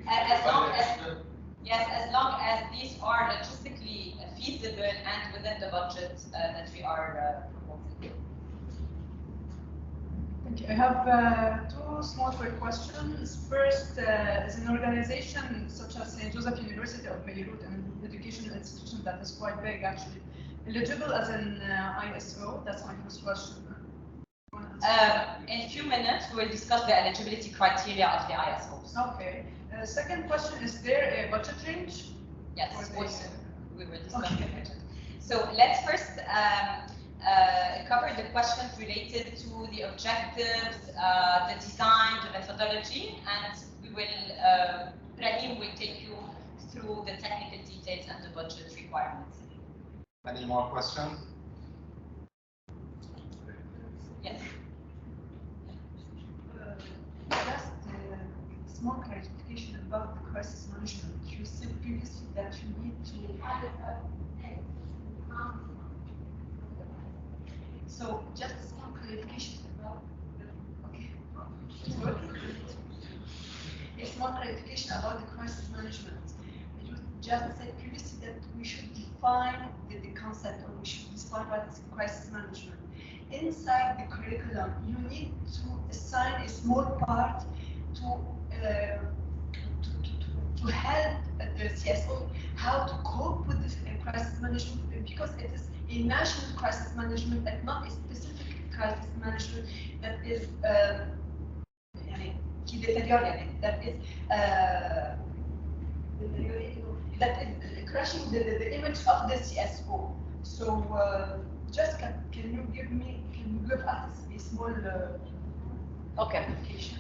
As long as these are logistically feasible and within the budget that we are proposing. Thank you. I have two small quick questions. First, is an organization such as St. Joseph University of Beirut, an educational institution that is quite big actually, eligible as an ISO? That's my first question. In a few minutes, we will discuss the eligibility criteria of the ISOs. Okay. Second question, is there a budget range? Yes, we will discuss the budget. So let's first cover the questions related to the objectives, the design, the methodology, and we will, Rahim will take you through the technical details and the budget requirements. Any more questions? Yes. Just small clarification about the crisis management. You said previously that you need to. So just a small clarification about. Okay. A small clarification about the crisis management. You just said previously that we should define the concept, or we should define what is crisis management. Inside the curriculum, you need to assign a small part to help the CSO how to cope with this crisis management, because it is a national crisis management and not a specific crisis management that is crushing the image of the CSO. So just can you give us a small clarification?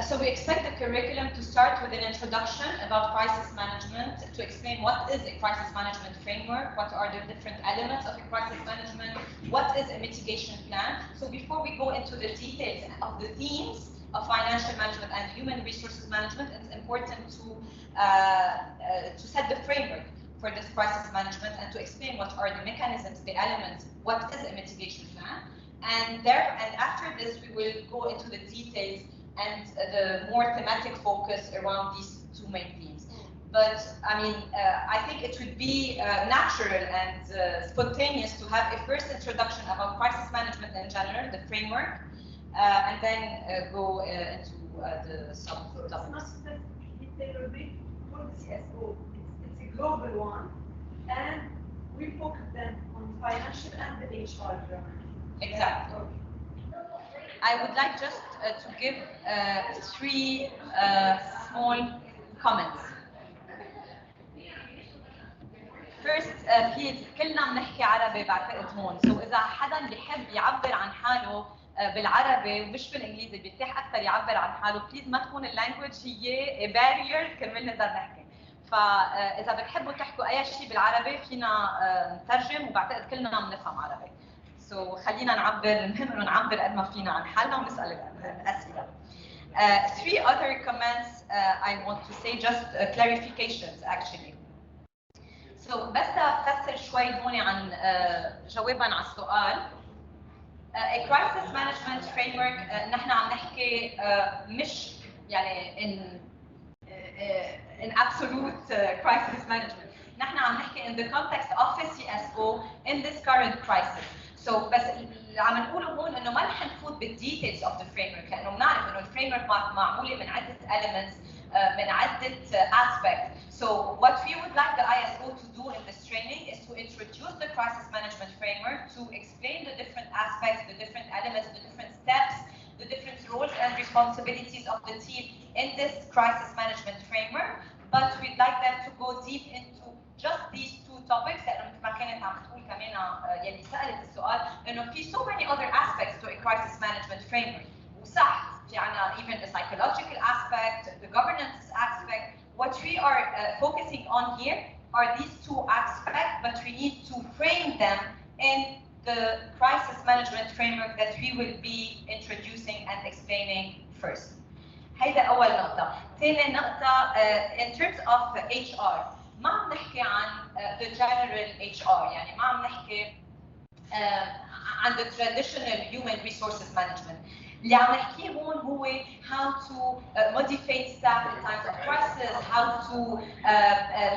So we expect the curriculum to start with an introduction about crisis management, to explain what is a crisis management framework, what are the different elements of a crisis management, what is a mitigation plan. So before we go into the details of the themes of financial management and human resources management, it's important to set the framework for this crisis management and to explain what are the mechanisms, the elements, what is a mitigation plan. And after this, we will go into the details and the more thematic focus around these two main themes. But I mean, I think it would be natural and spontaneous to have a first introduction about crisis management in general, the framework, and then go into the sub-topics. It's not specifically tailor-made for the CSO. It's a global one, and we focus then on financial and the HR. Exactly. I would like just to give three small comments. First, please كلنا بنحكي عربي بعتقد هون، سو إذا حدا بيحب يعبر عن حاله بالعربي ومش بالإنجليزي بيرتاح أكثر يعبر عن حاله، بليز ما تكون اللانجوج هي بارير كرمال نقدر نحكي. فإذا بتحبوا تحكوا أي شيء بالعربي فينا نترجم، وبعتقد كلنا بنفهم عربي. سو خلينا نعبر، المهم إنه نعبر قد ما فينا عن حالنا ونسأل الأسئلة. Three other comments I want to say, just clarifications actually. So بس أفسر شوي هون عن جوابا على السؤال. A crisis management framework نحن عم نحكي مش يعني in absolute crisis management. نحن عم نحكي in the context of a CSO in this current crisis. So بس اللي عم نقوله هون انه ما رح نفوت بالديتيلز اوف ذا فريمورك، لانه بنعرف انه الفريمورك معموله من عده elements من عده aspects. So what we would like the ISO to do in this training is to introduce the crisis management framework, to explain the different aspects, the different elements, the different steps, the different roles and responsibilities of the team in this crisis management framework. But we'd like them to go deep into just these two topics لانه مثل ما كانت عم تقول كمان يلي سالت السؤال انه في so many other aspects to a crisis management framework. وصح في عنا even the psychological aspect, the governance aspect. What we are focusing on here are these two aspects, but we need to frame them in the crisis management framework that we will be introducing and explaining first. هيدا أول نقطة. ثاني نقطة in terms of HR. ما عم نحكي عن the general HR، يعني ما عم نحكي عند the traditional human resources management. اللي عم نحكيه هون هو how to motivate staff in times of crisis, how to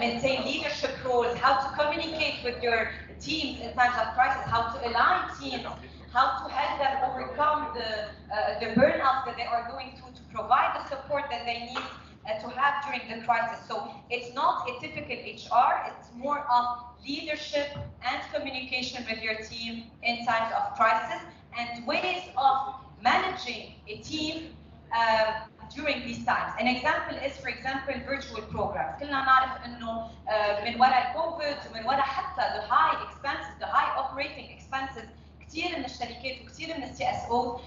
maintain leadership roles, how to communicate with your teams in times of crisis, how to align teams, how to help them overcome the burnout that they are going through, to provide the support that they need to have during the crisis. So it's not a typical HR, it's more of leadership and communication with your team in times of crisis and ways of managing a team during these times. An example is, for example, virtual programs. كلنا نعرف انه من وراء الكوفيد ومن وراء حتى the high expenses, the high operating expenses كثير من الشركات وكثير من CSOs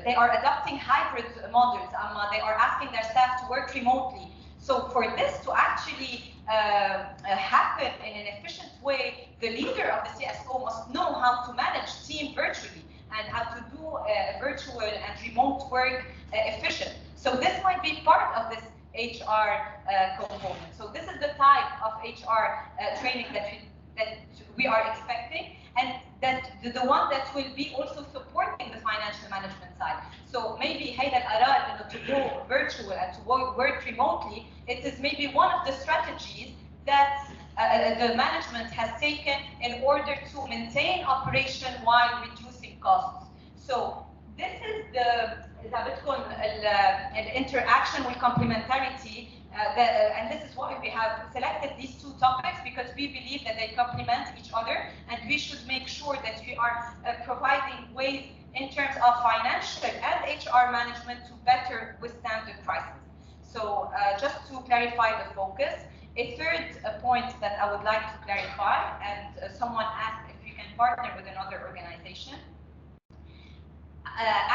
they are adopting hybrid models. They are asking their staff to work remotely. So for this to actually happen in an efficient way, the leader of the CSO must know how to manage team virtually and how to do virtual and remote work efficient. So this might be part of this HR component. So this is the type of HR training that we are expecting, and that the one that will be also supporting the financial management side. So maybe هيدا القرار انه to go virtual and to work remotely, it is maybe one of the strategies that the management has taken in order to maintain operation while reducing costs. So this is the interaction with complementarity, and this is why we have selected these two topics, because we believe that they complement each other, and we should make sure that we are providing ways in terms of financial and HR management to better withstand the crisis. So just to clarify the focus, a third point that I would like to clarify, and someone asked if we can partner with another organization.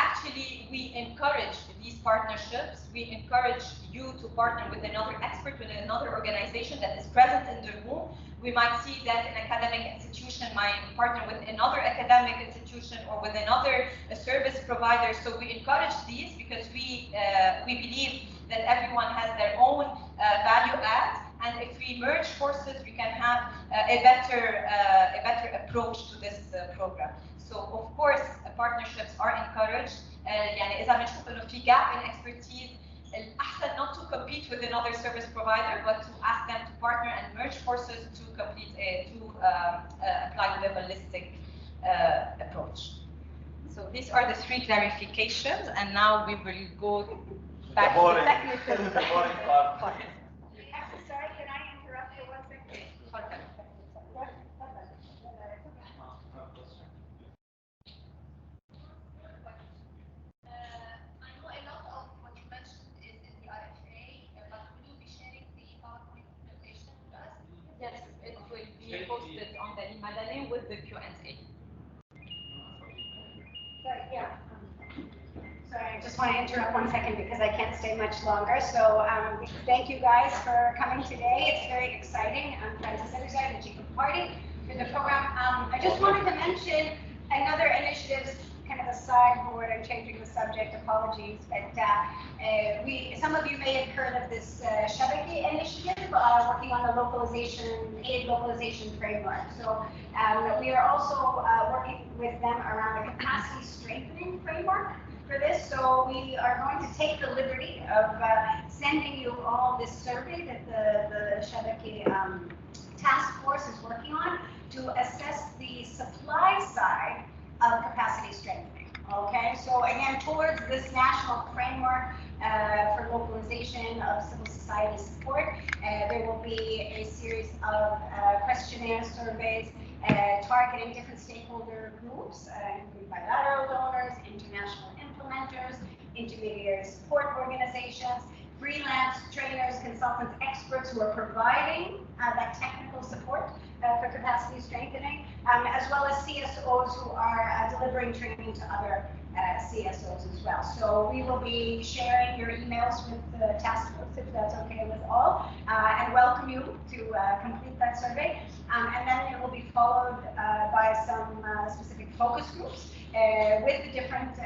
Actually, we encourage these partnerships. We encourage you to partner with another expert, with another organization that is present in the room. We might see that an academic institution might partner with another academic institution or with another service provider. So we encourage these because we believe that everyone has their own value add, and if we merge forces, we can have a better approach to this program. So of course, partnerships are encouraged. يعني إذا بنشوف إنه في gap in expertise, الأحسن not to compete with another service provider, but to ask them to partner and merge forces to apply the holistic approach. So these are the three clarifications, and now we will go back to the technical part. Sorry, can I interrupt for 1 second? Yes, it will be posted on the Madani with the Q&A. Sorry, yeah. Sorry, I just want to interrupt 1 second because I can't stay much longer. So thank you guys for coming today. It's very exciting. I'm Frances Energize, the Chief of Party for the program. I just wanted to mention another initiative, kind of a sideboard. I'm changing the subject, apologies. But some of you may have heard of this Civic initiative, working on the aid localization framework. So we are also working with them around a capacity strengthening framework for this. So we are going to take the liberty of sending you all this survey that the Civic task force is working on to assess the supply side of capacity strengthening. Okay, so again, towards this national framework for localization of civil society support, there will be a series of questionnaire surveys targeting different stakeholder groups, including bilateral donors, international implementers, intermediary support organizations, freelance trainers, consultants, experts who are providing that technical support for capacity strengthening, as well as CSOs who are delivering training to other CSOs as well. So we will be sharing your emails with the task force, if that's okay with all, and welcome you to complete that survey. And then it will be followed by some specific focus groups with the different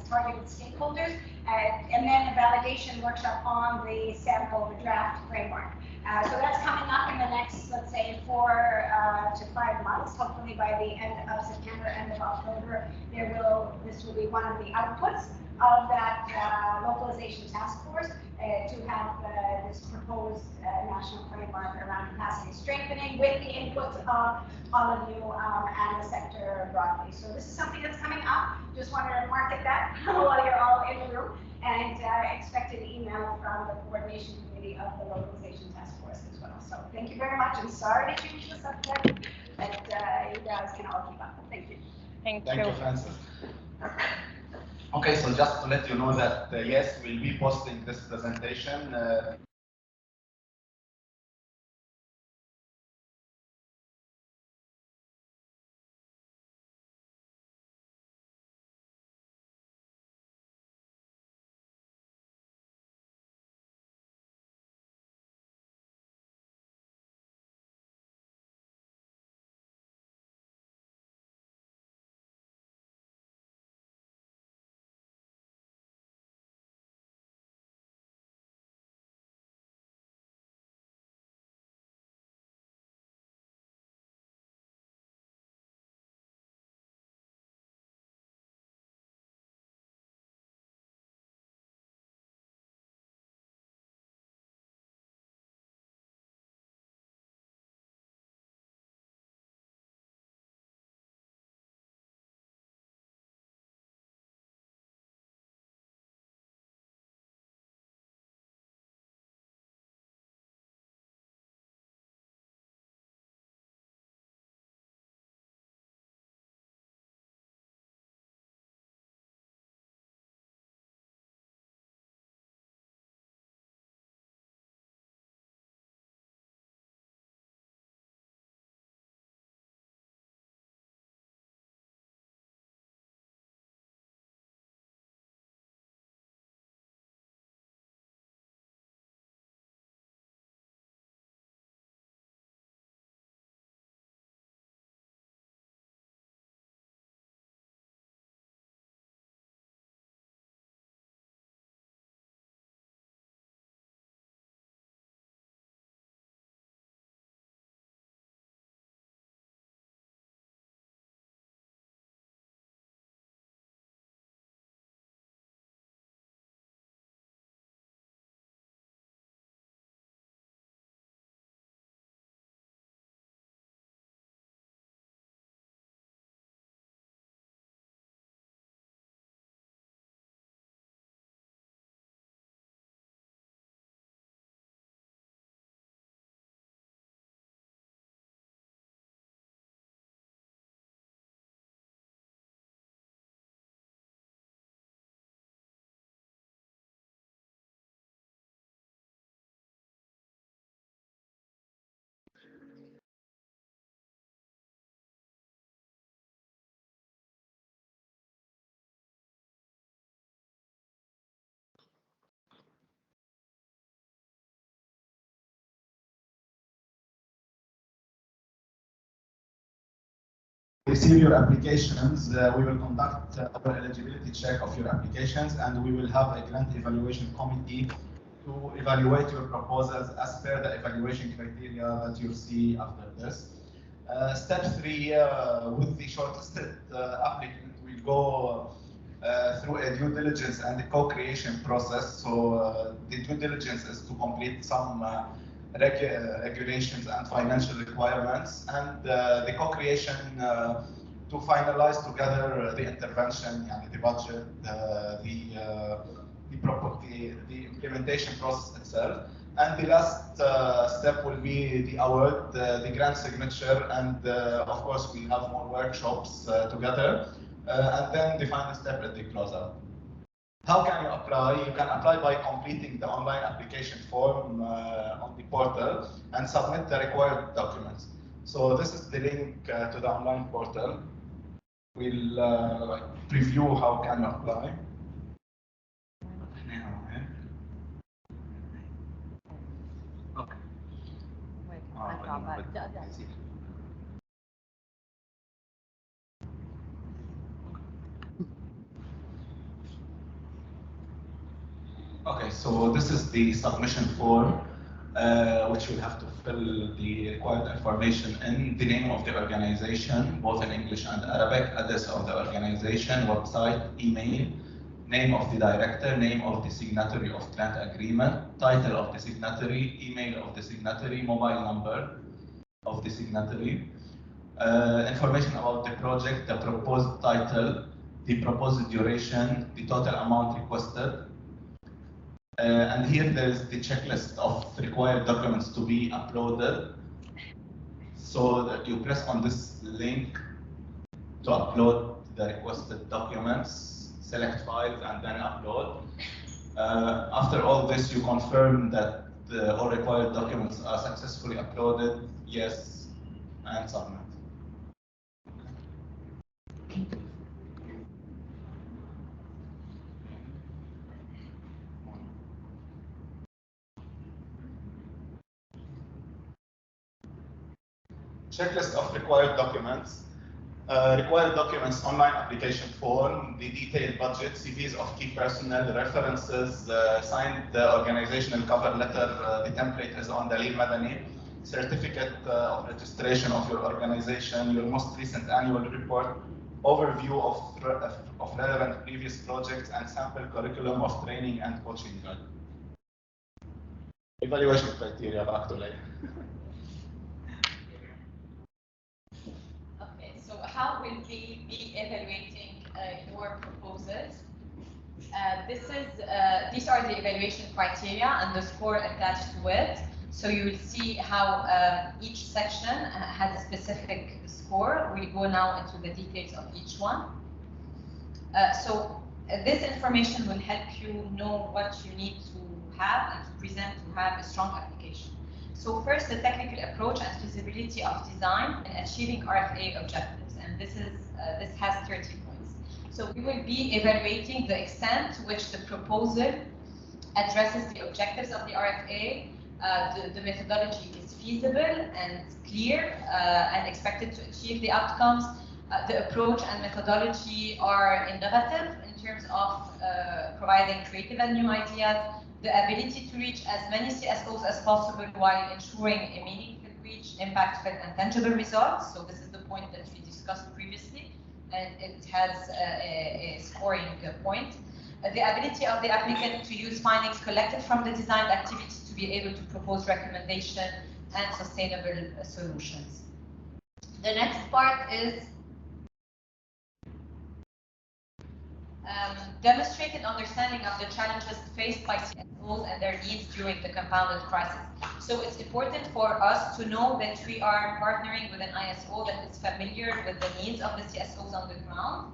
targeted stakeholders, and then a validation workshop on the sample, the draft framework. So that's coming up in the next, let's say, 4 to 5 months. Hopefully by the end of September, end of October, this will be one of the outputs of that localization task force to have this proposed national framework around capacity strengthening with the input of all of you and the sector broadly. So this is something that's coming up. Just wanted to market that while you're all in the room, and expect an email from the coordination committee of the localization task force as well. So thank you very much, and sorry to change the subject, but you guys can all keep up. Thank you. Thank you, Francis. Okay, so just to let you know that yes, we'll be posting this presentation. Receive your applications, we will conduct our eligibility check of your applications, and we will have a grant evaluation committee to evaluate your proposals as per the evaluation criteria that you see after this. Step 3, with the shortlisted applicant, we'll go through a due diligence and the co-creation process. So the due diligence is to complete some regulations and financial requirements, and the co-creation to finalize together the intervention, the budget, the implementation process itself. And the last step will be the award, the grant signature, and of course we have more workshops together, and then the final step is the closeout. How can you apply? You can apply by completing the online application form on the portal and submit the required documents. So this is the link to the online portal. We'll preview how can you apply. Okay, so this is the submission form, which you have to fill the required information in: the name of the organization, both in English and Arabic, address of the organization, website, email, name of the director, name of the signatory of grant agreement, title of the signatory, email of the signatory, mobile number of the signatory, information about the project, the proposed title, the proposed duration, the total amount requested. And here there is the checklist of required documents to be uploaded. So that you press on this link to upload the requested documents, select files, and then upload. After all this, you confirm that all required documents are successfully uploaded, yes, and submit. Checklist of required documents. Required documents: online application form, the detailed budget, CVs of key personnel, the references, signed the organizational cover letter, the template is on the LEB-Madani, certificate of registration of your organization, your most recent annual report, overview of relevant previous projects, and sample curriculum of training and coaching guide. Evaluation criteria, back to Leila. How will we be evaluating your proposals? These are the evaluation criteria and the score attached to it. So you will see how each section has a specific score. We'll go now into the details of each one. So this information will help you know what you need to have and to present to have a strong application. So first, the technical approach and feasibility of design in achieving RFA objectives. And this has 30 points. So we will be evaluating the extent to which the proposal addresses the objectives of the RFA, the methodology is feasible and clear and expected to achieve the outcomes. The approach and methodology are innovative in terms of providing creative and new ideas, the ability to reach as many CSOs as possible while ensuring a meaningful reach, impactful and tangible results. So this is the point that we discussed previously, and it has a scoring point. The ability of the applicant to use findings collected from the designed activity to be able to propose recommendation and sustainable solutions. The next part is demonstrated understanding of the challenges faced by CSOs and their needs during the compounded crisis. So it's important for us to know that we are partnering with an ISO that is familiar with the needs of the CSOs on the ground,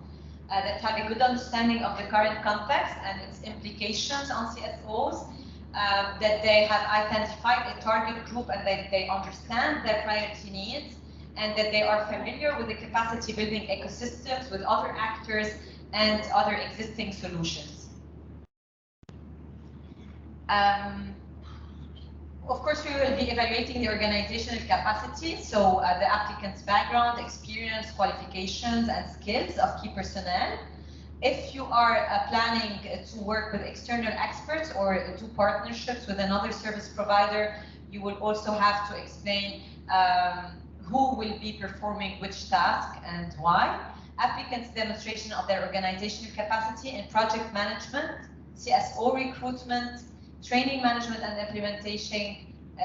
that have a good understanding of the current context and its implications on CSOs, that they have identified a target group and that they understand their priority needs, and that they are familiar with the capacity building ecosystems with other actors and other existing solutions. Of course, we will be evaluating the organizational capacity, so the applicant's background, experience, qualifications, and skills of key personnel. If you are planning to work with external experts or do partnerships with another service provider, you will also have to explain who will be performing which task and why. Applicants' demonstration of their organizational capacity in project management, CSO recruitment, training management and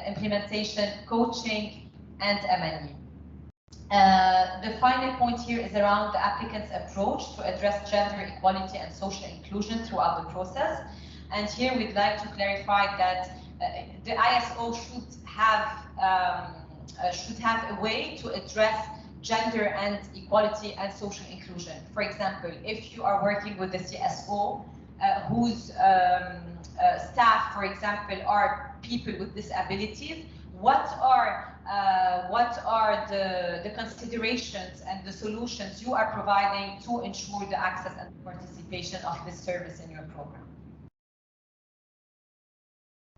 implementation, coaching, and M&E. The final point here is around the applicant's approach to address gender equality and social inclusion throughout the process. And here we'd like to clarify that the ISO should have a way to address gender and equality and social inclusion. For example, if you are working with a CSO whose staff, for example, are people with disabilities, what are the considerations and the solutions you are providing to ensure the access and participation of this service in your program?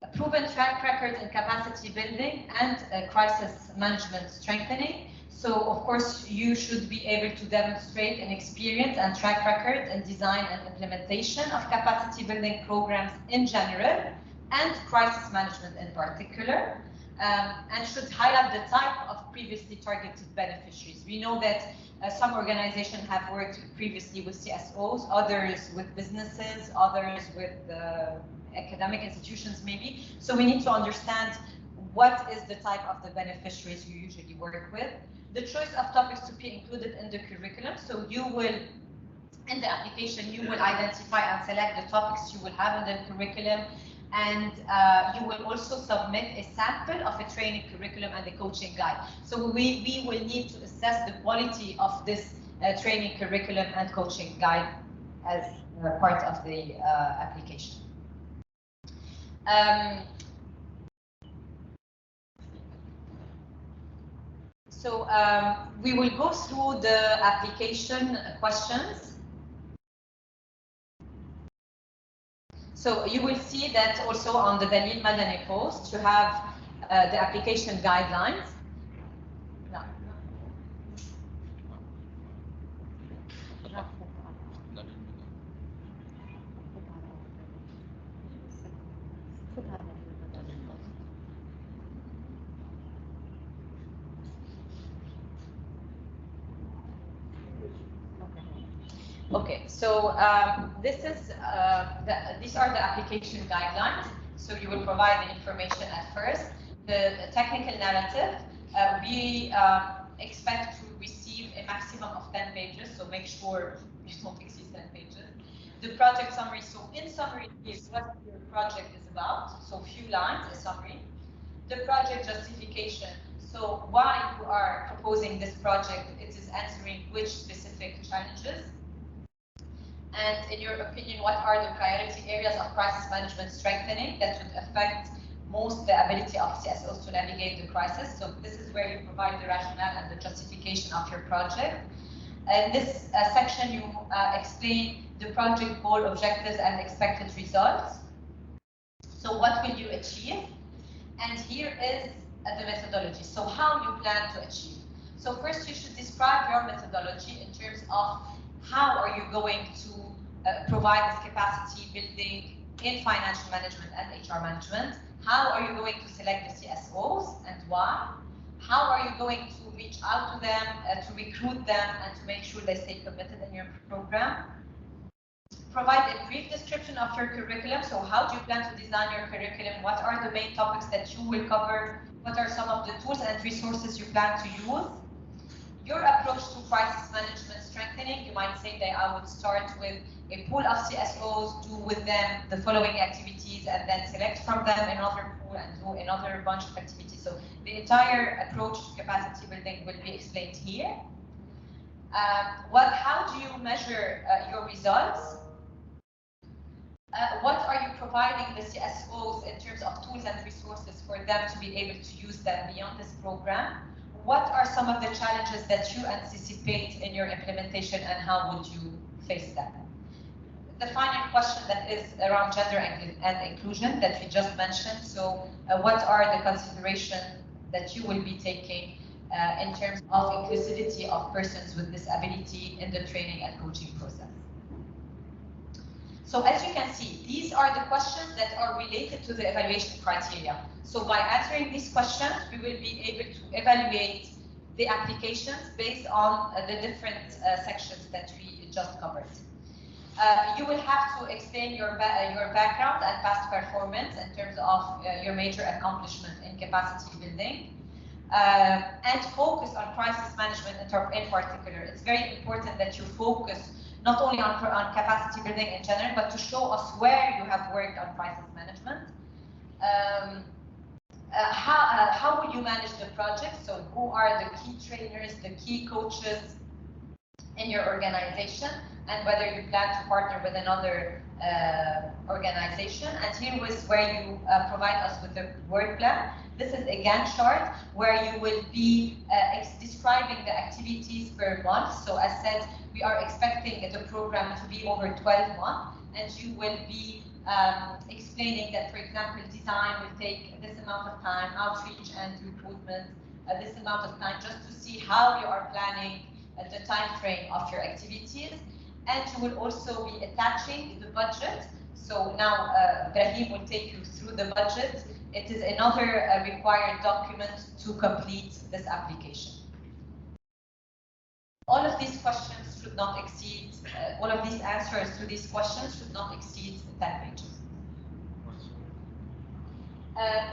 A proven track record in capacity building and crisis management strengthening. So of course, you should be able to demonstrate an experience and track record in design and implementation of capacity building programs in general and crisis management in particular, and should highlight the type of previously targeted beneficiaries. We know that some organizations have worked previously with CSOs, others with businesses, others with academic institutions maybe. So we need to understand what is the type of the beneficiaries you usually work with. The choice of topics to be included in the curriculum. So you will, in the application, you will identify and select the topics you will have in the curriculum, and you will also submit a sample of a training curriculum and a coaching guide. So we will need to assess the quality of this training curriculum and coaching guide as part of the application. So we will go through the application questions. So you will see that also on the Dalil Madani post, you have the application guidelines. No. Okay, so these are the application guidelines. So you will provide the information at first. The technical narrative, we expect to receive a maximum of 10 pages, so make sure you don't exceed 10 pages. The project summary, so in summary is what your project is about, so few lines, a summary. The project justification, so why you are proposing this project, it is answering which specific challenges. And in your opinion, what are the priority areas of crisis management strengthening that would affect most the ability of CSOs to navigate the crisis? So this is where you provide the rationale and the justification of your project. In this section, you explain the project goal, objectives, and expected results. So what will you achieve? And here is the methodology. So how you plan to achieve. So first, you should describe your methodology in terms of how are you going to provide this capacity building in financial management and HR management? How are you going to select the CSOs and why? How are you going to reach out to them, to recruit them, and to make sure they stay committed in your program? Provide a brief description of your curriculum. So how do you plan to design your curriculum? What are the main topics that you will cover? What are some of the tools and resources you plan to use? Your approach to crisis management strengthening, you might say that I would start with a pool of CSOs, do with them the following activities, and then select from them another pool and do another bunch of activities. So the entire approach to capacity building will be explained here. How do you measure your results? What are you providing the CSOs in terms of tools and resources for them to be able to use them beyond this program? What are some of the challenges that you anticipate in your implementation, and how would you face them? The final question that is around gender and inclusion that we just mentioned. So what are the considerations that you will be taking in terms of inclusivity of persons with disability in the training and coaching process? So as you can see, these are the questions that are related to the evaluation criteria. So by answering these questions, we will be able to evaluate the applications based on the different sections that we just covered. You will have to explain your background and past performance in terms of your major accomplishment in capacity building, and focus on crisis management in particular. It's very important that you focus not only on capacity building in general, but to show us where you have worked on crisis management. How will you manage the project? So who are the key trainers, the key coaches in your organization, and whether you plan to partner with another organization. And here was where you provide us with the work plan. This is a Gantt chart where you will be describing the activities per month. So as said, we are expecting the program to be over 12 months, and you will be explaining that, for example, design will take this amount of time, outreach and recruitment this amount of time just to see how you are planning the time frame of your activities. And you will also be attaching the budget. So now Brahim will take you through the budget. It is another required document to complete this application. All of these questions should not exceed, all of these answers to these questions should not exceed 10 pages.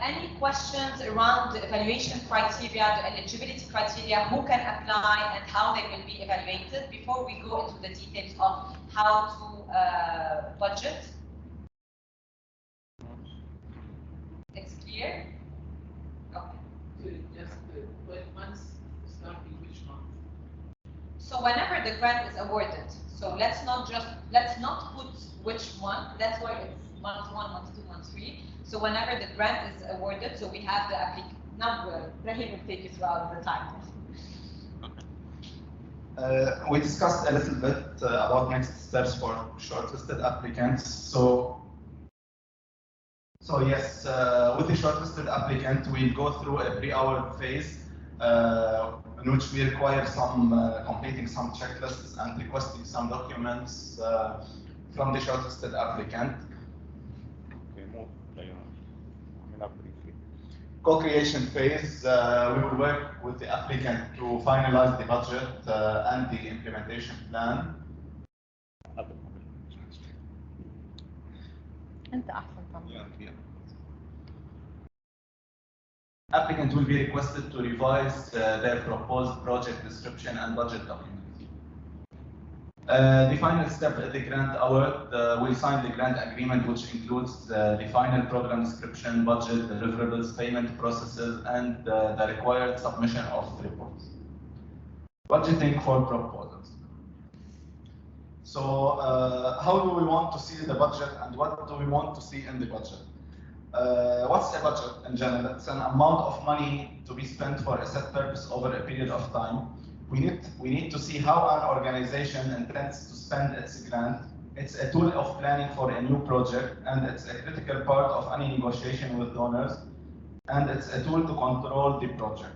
Any questions around the evaluation criteria, the eligibility criteria, who can apply and how they will be evaluated before we go into the details of how to budget? It's clear? Okay. Just 12 months, starting which month? So whenever the grant is awarded, so let's not put which month, that's why it's month 1, month 2, month 3. So whenever the grant is awarded, so we have the application. Now, Brahim will take you throughout the time. We discussed a little bit about next steps for shortlisted applicants. So yes, with the shortlisted applicant, we'll go through a pre-award phase in which we require some completing some checklists and requesting some documents from the shortlisted applicant. Co-creation phase, we will work with the applicant to finalize the budget and the implementation plan. Applicant will be requested to revise their proposed project description and budget document. The final step at the grant award, we'll sign the grant agreement, which includes the final program description, budget, deliverables, payment processes, and the required submission of reports. Budgeting for proposals. So how do we want to see the budget and what do we want to see in the budget? What's a budget in general? It's an amount of money to be spent for a set purpose over a period of time. We need to see how an organization intends to spend its grant. It's a tool of planning for a new project, and it's a critical part of any negotiation with donors, and it's a tool to control the project.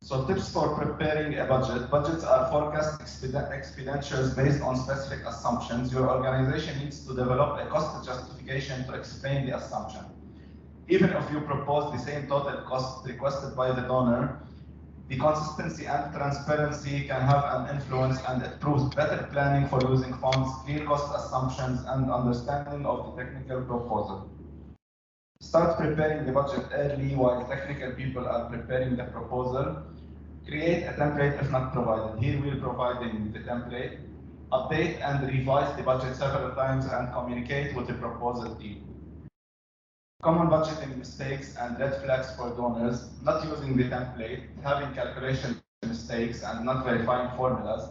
So tips for preparing a budget. Budgets are forecast expenditures based on specific assumptions. Your organization needs to develop a cost justification to explain the assumption. Even if you propose the same total cost requested by the donor, the consistency and transparency can have an influence, and it proves better planning for using funds, clear cost assumptions, and understanding of the technical proposal. Start preparing the budget early while technical people are preparing the proposal. Create a template if not provided. Here we are providing the template. Update and revise the budget several times and communicate with the proposal team. Common budgeting mistakes and red flags for donors: not using the template, having calculation mistakes and not verifying formulas,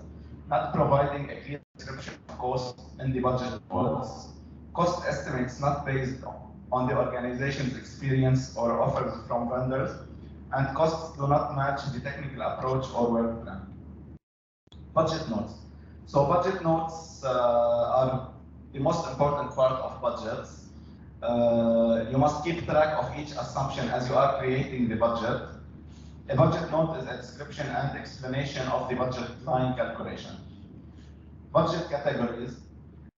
not providing a clear description of costs in the budget reports, cost estimates not based on the organization's experience or offers from vendors, and costs do not match the technical approach or work plan. Budget notes. So budget notes are the most important part of budgets. You must keep track of each assumption as you are creating the budget. A budget note is a description and explanation of the budget line calculation. Budget categories.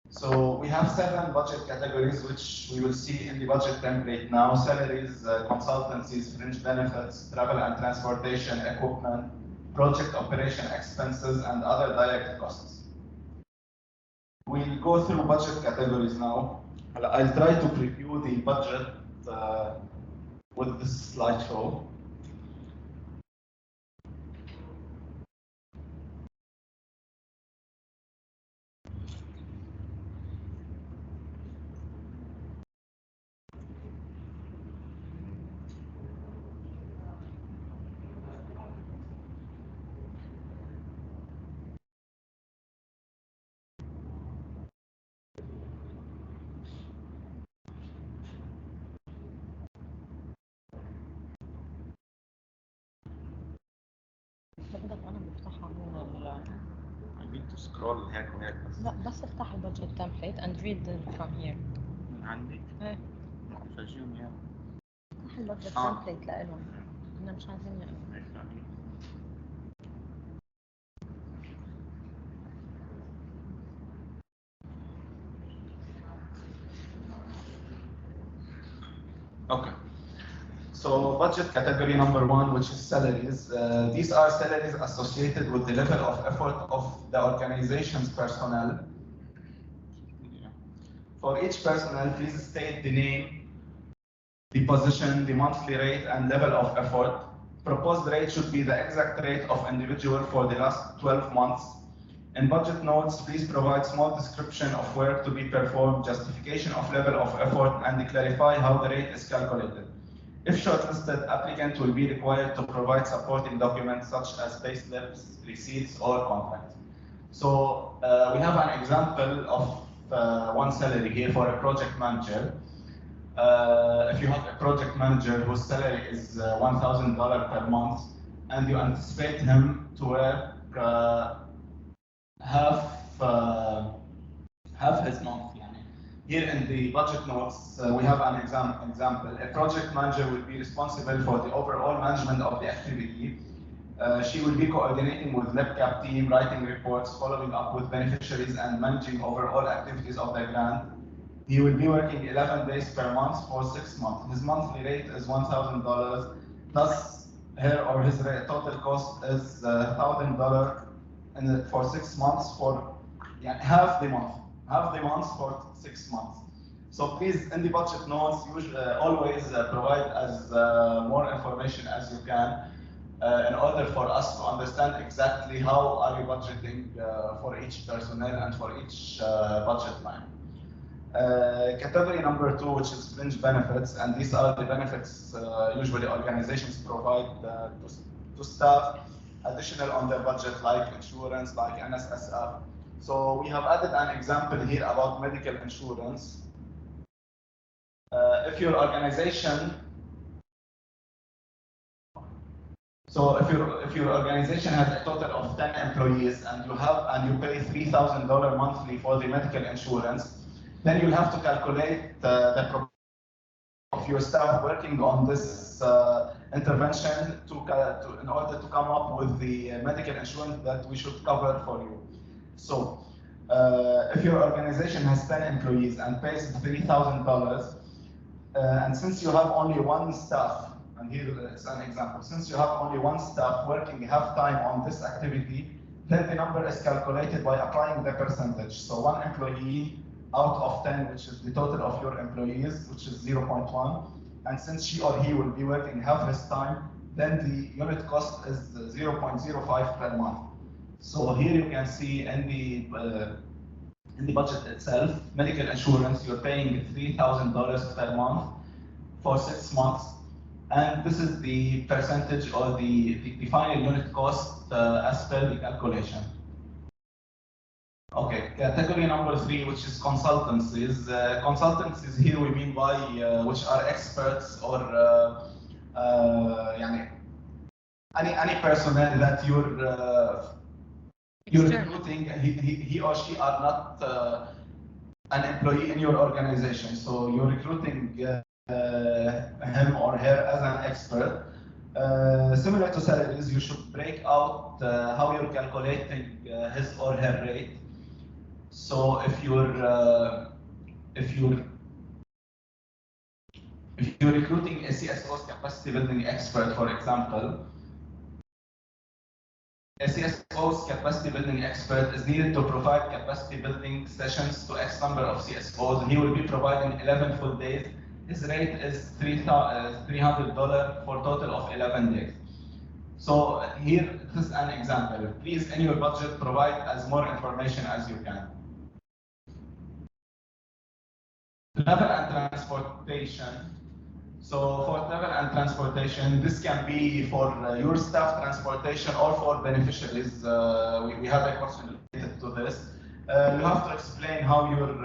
So we have 7 budget categories, which we will see in the budget template now: salaries, consultancies, fringe benefits, travel and transportation, equipment, project operation expenses, and other direct costs. We'll go through budget categories now. I'll try to preview the budget with this slideshow. سكرول هيك وهيك بس. لا بس افتح البادجت تمبليت and read from here. من عندي؟ ايه فرجيهم اياهم. افتح البادجت تمبليت لإلهم. احنا مش عايزين Okay. So budget category number 1, which is salaries. These are salaries associated with the level of effort of the organization's personnel. For each personnel, please state the name, the position, the monthly rate, and level of effort. Proposed rate should be the exact rate of individual for the last 12 months. In budget notes, please provide small description of work to be performed, justification of level of effort, and clarify how the rate is calculated. If shortlisted, applicant will be required to provide supporting documents such as payslips, receipts, or contracts. So we have an example of one salary here for a project manager. If you have a project manager whose salary is $1,000 per month, and you anticipate him to work half his month. Here in the budget notes, we have an example. A project manager will be responsible for the overall management of the activity. She will be coordinating with LEB-CAAP team, writing reports, following up with beneficiaries, and managing overall activities of the grant. He will be working 11 days per month for 6 months. His monthly rate is $1,000. Thus, her or his total cost is $1,000 for 6 months for half the month for 6 months. So please, in the budget notes, always provide as more information as you can in order for us to understand exactly how are you budgeting for each personnel and for each budget line. Category number 2, which is fringe benefits, and these are the benefits usually organizations provide to staff additional on their budget, like insurance, like NSSF. So we have added an example here about medical insurance. If your organization has a total of 10 employees and you pay $3,000 monthly for the medical insurance, then you'll have to calculate the proportion of your staff working on this intervention in order to come up with the medical insurance that we should cover for you. So if your organization has 10 employees and pays $3,000, and since you have only one staff, and here is an example, since you have only one staff working half time on this activity, then the number is calculated by applying the percentage. So one employee out of 10, which is the total of your employees, which is 0.1, and since she or he will be working half his time, then the unit cost is 0.05 per month. So here you can see in the budget itself, medical insurance, you're paying $3,000 per month for 6 months, and this is the percentage or the final unit cost as per the calculation. Okay, category number 3, which is consultancies. Consultancies here we mean by which are experts or any personnel that you're recruiting. He or she are not an employee in your organization, so you're recruiting him or her as an expert. Similar to salaries, you should break out how you're calculating his or her rate. So if you're recruiting a CSO's capacity building expert, for example, a CSO's capacity building expert is needed to provide capacity building sessions to X number of CSOs. He will be providing 11 full days. His rate is $300 for a total of 11 days. So here, this is an example. Please, in your budget, provide as more information as you can. Travel and transportation. So for travel and transportation, this can be for your staff transportation or for beneficiaries. We have a question related to this. You have to explain how you're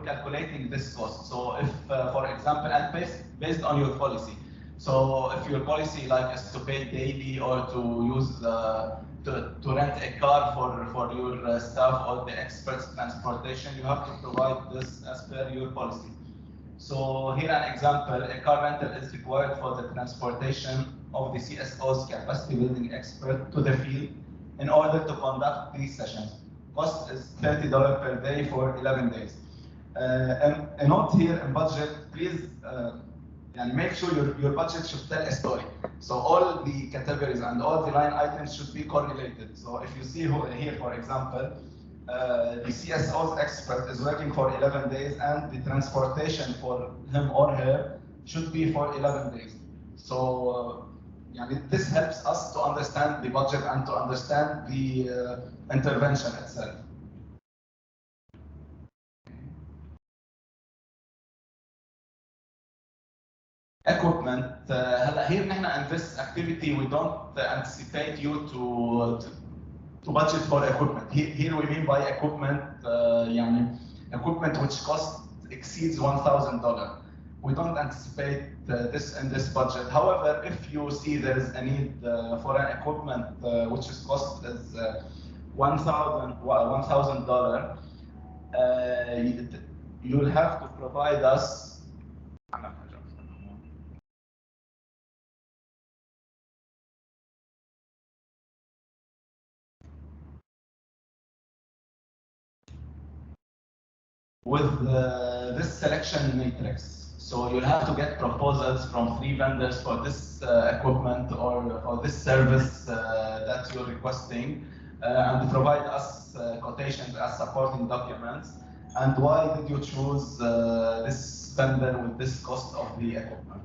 calculating this cost. So if, for example, and based on your policy. So if your policy is to pay daily or to use to rent a car for your staff or the experts transportation, you have to provide this as per your policy. So here an example, a car rental is required for the transportation of the CSO's capacity building expert to the field in order to conduct these sessions. Cost is $30 per day for 11 days. And a note here in budget, please and make sure your budget should tell a story. So all the categories and all the line items should be correlated. So if you see here, for example, the CSO's expert is working for 11 days and the transportation for him or her should be for 11 days. So this helps us to understand the budget and to understand the intervention itself. Equipment. Here in this activity we don't anticipate you to budget for equipment. Here we mean by equipment, equipment which cost exceeds $1,000. We don't anticipate this in this budget. However, if you see there is a need for an equipment which is cost is $1,000, you'll have to provide us. With this selection matrix. So you'll have to get proposals from 3 vendors for this equipment or for this service that you're requesting and provide us quotations as supporting documents. And why did you choose this vendor with this cost of the equipment?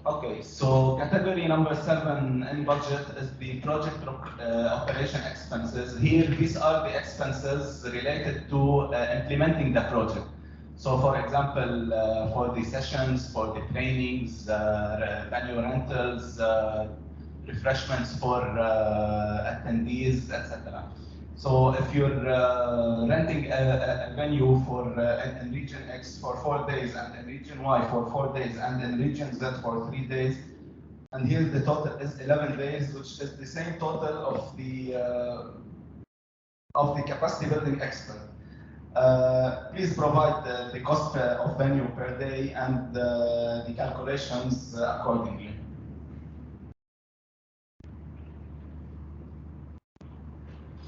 Okay, so category number 7 in budget is the project operation expenses. Here, these are the expenses related to implementing the project. So, for example, for the sessions, for the trainings, venue rentals, refreshments for attendees, etc. So if you're renting a venue for in region X for 4 days and in region Y for 4 days and in region Z for 3 days, and here the total is 11 days, which is the same total of the capacity building expert. Please provide the cost of venue per day and the calculations accordingly.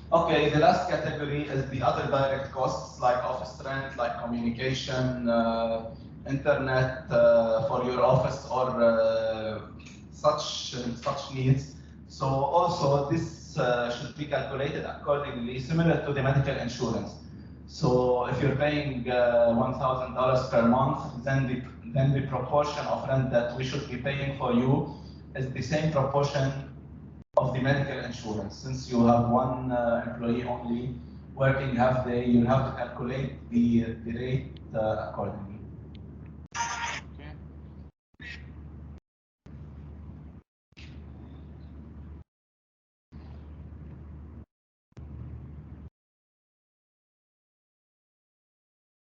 Okay, the last category is the other direct costs like office rent, like communication, internet for your office or such needs. So also this should be calculated accordingly, similar to the medical insurance. So if you're paying $1,000 per month, then the proportion of rent that we should be paying for you is the same proportion of the medical insurance. Since you have one employee only working half day, you have to calculate the rate accordingly.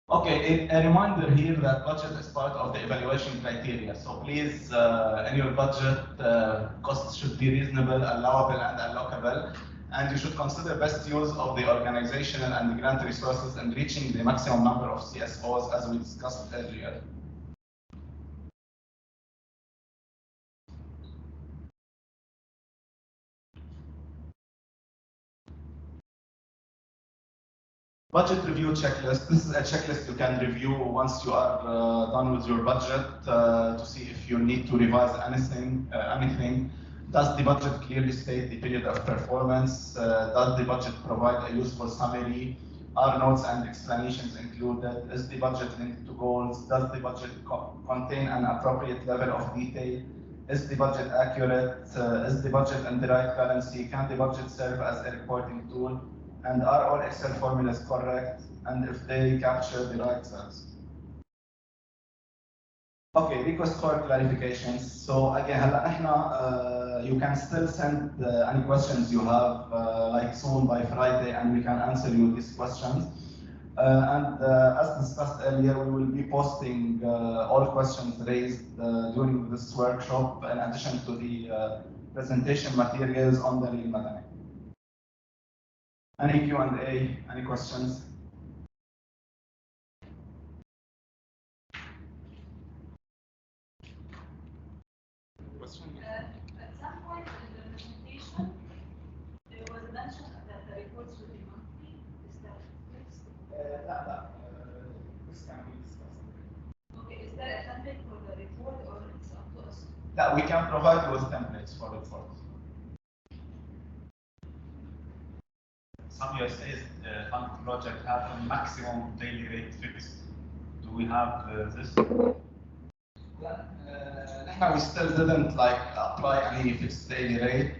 Okay, a reminder here that budget is part of the evaluation criteria. So please, in your budget, costs should be reasonable, allowable, and allocable. And you should consider best use of the organizational and the grant resources in reaching the maximum number of CSOs as we discussed earlier. Budget review checklist. This is a checklist you can review once you are done with your budget to see if you need to revise anything. Does the budget clearly state the period of performance? Does the budget provide a useful summary? Are notes and explanations included? Is the budget linked to goals? Does the budget contain an appropriate level of detail? Is the budget accurate? Is the budget in the right currency? Can the budget serve as a reporting tool? And are all Excel formulas correct? And if they capture the right cells? Okay, request for clarifications. So again, you can still send any questions you have like soon by Friday, and we can answer you these questions. As discussed earlier, we will be posting all questions raised during this workshop in addition to the presentation materials on the Lebanon. Any Q&A, any questions? At some point in the presentation, there was mention that the reports will be monthly. Is that fixed? This can be discussed. Okay, is there a template for the report or it's up to us? We can provide you with templates for reports. Some USAID funded projects have a maximum daily rate fixed. Do we have this? We still didn't apply any fixed daily rate.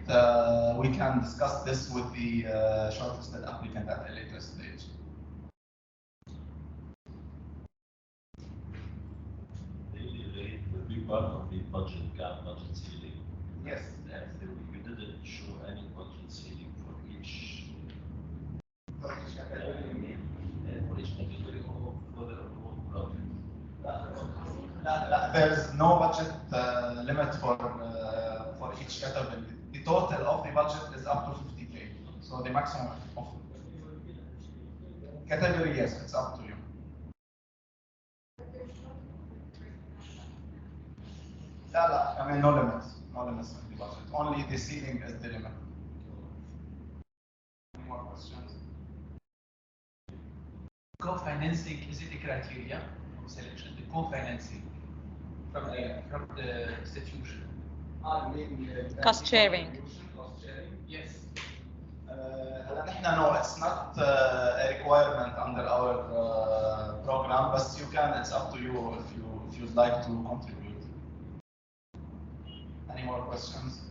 We can discuss this with the shortlisted applicant at a later stage. Daily rate will be part of the budget cap, budget ceiling. Yes. You didn't show any budget ceiling for each category or for the whole project. There is no budget limit for each category. The total of the budget is up to 50K. So the maximum of category, yes, it's up to you. I mean, no limits in the budget. Only the ceiling is the limit. Any more questions? Co-financing, is it a criteria of selection? The co-financing from the institution. Cost sharing. Yes. No, it's not a requirement under our program, but you can. It's up to you if you'd like to contribute. Any more questions?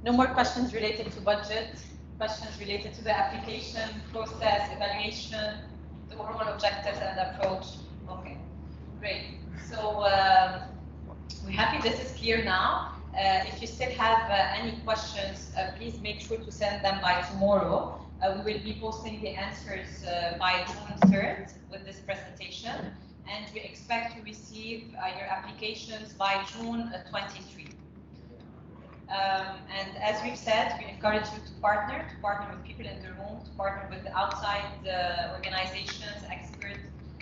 No more questions related to budget, questions related to the application process, evaluation, the overall objectives and approach. Okay, great. So we're happy this is clear now. If you still have any questions, please make sure to send them by tomorrow. We will be posting the answers by June 3rd with this presentation, and we expect to receive your applications by June 23. And as we've said, we encourage you to partner with people in the room, to partner with the outside organizations, experts,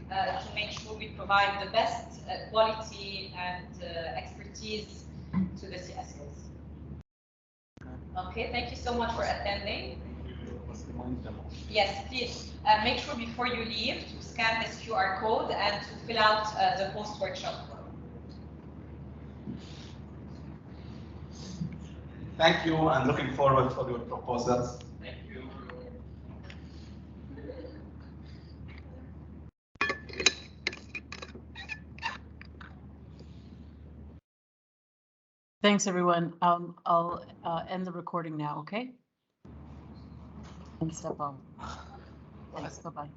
to make sure we provide the best quality and expertise to the CSOs. Okay, thank you so much for attending. Yes, please make sure before you leave to scan this QR code and to fill out the post-workshop form. Thank you, and looking forward for your proposals. Thank you. Thanks, everyone. I'll end the recording now, okay? And step on. Thanks, bye-bye.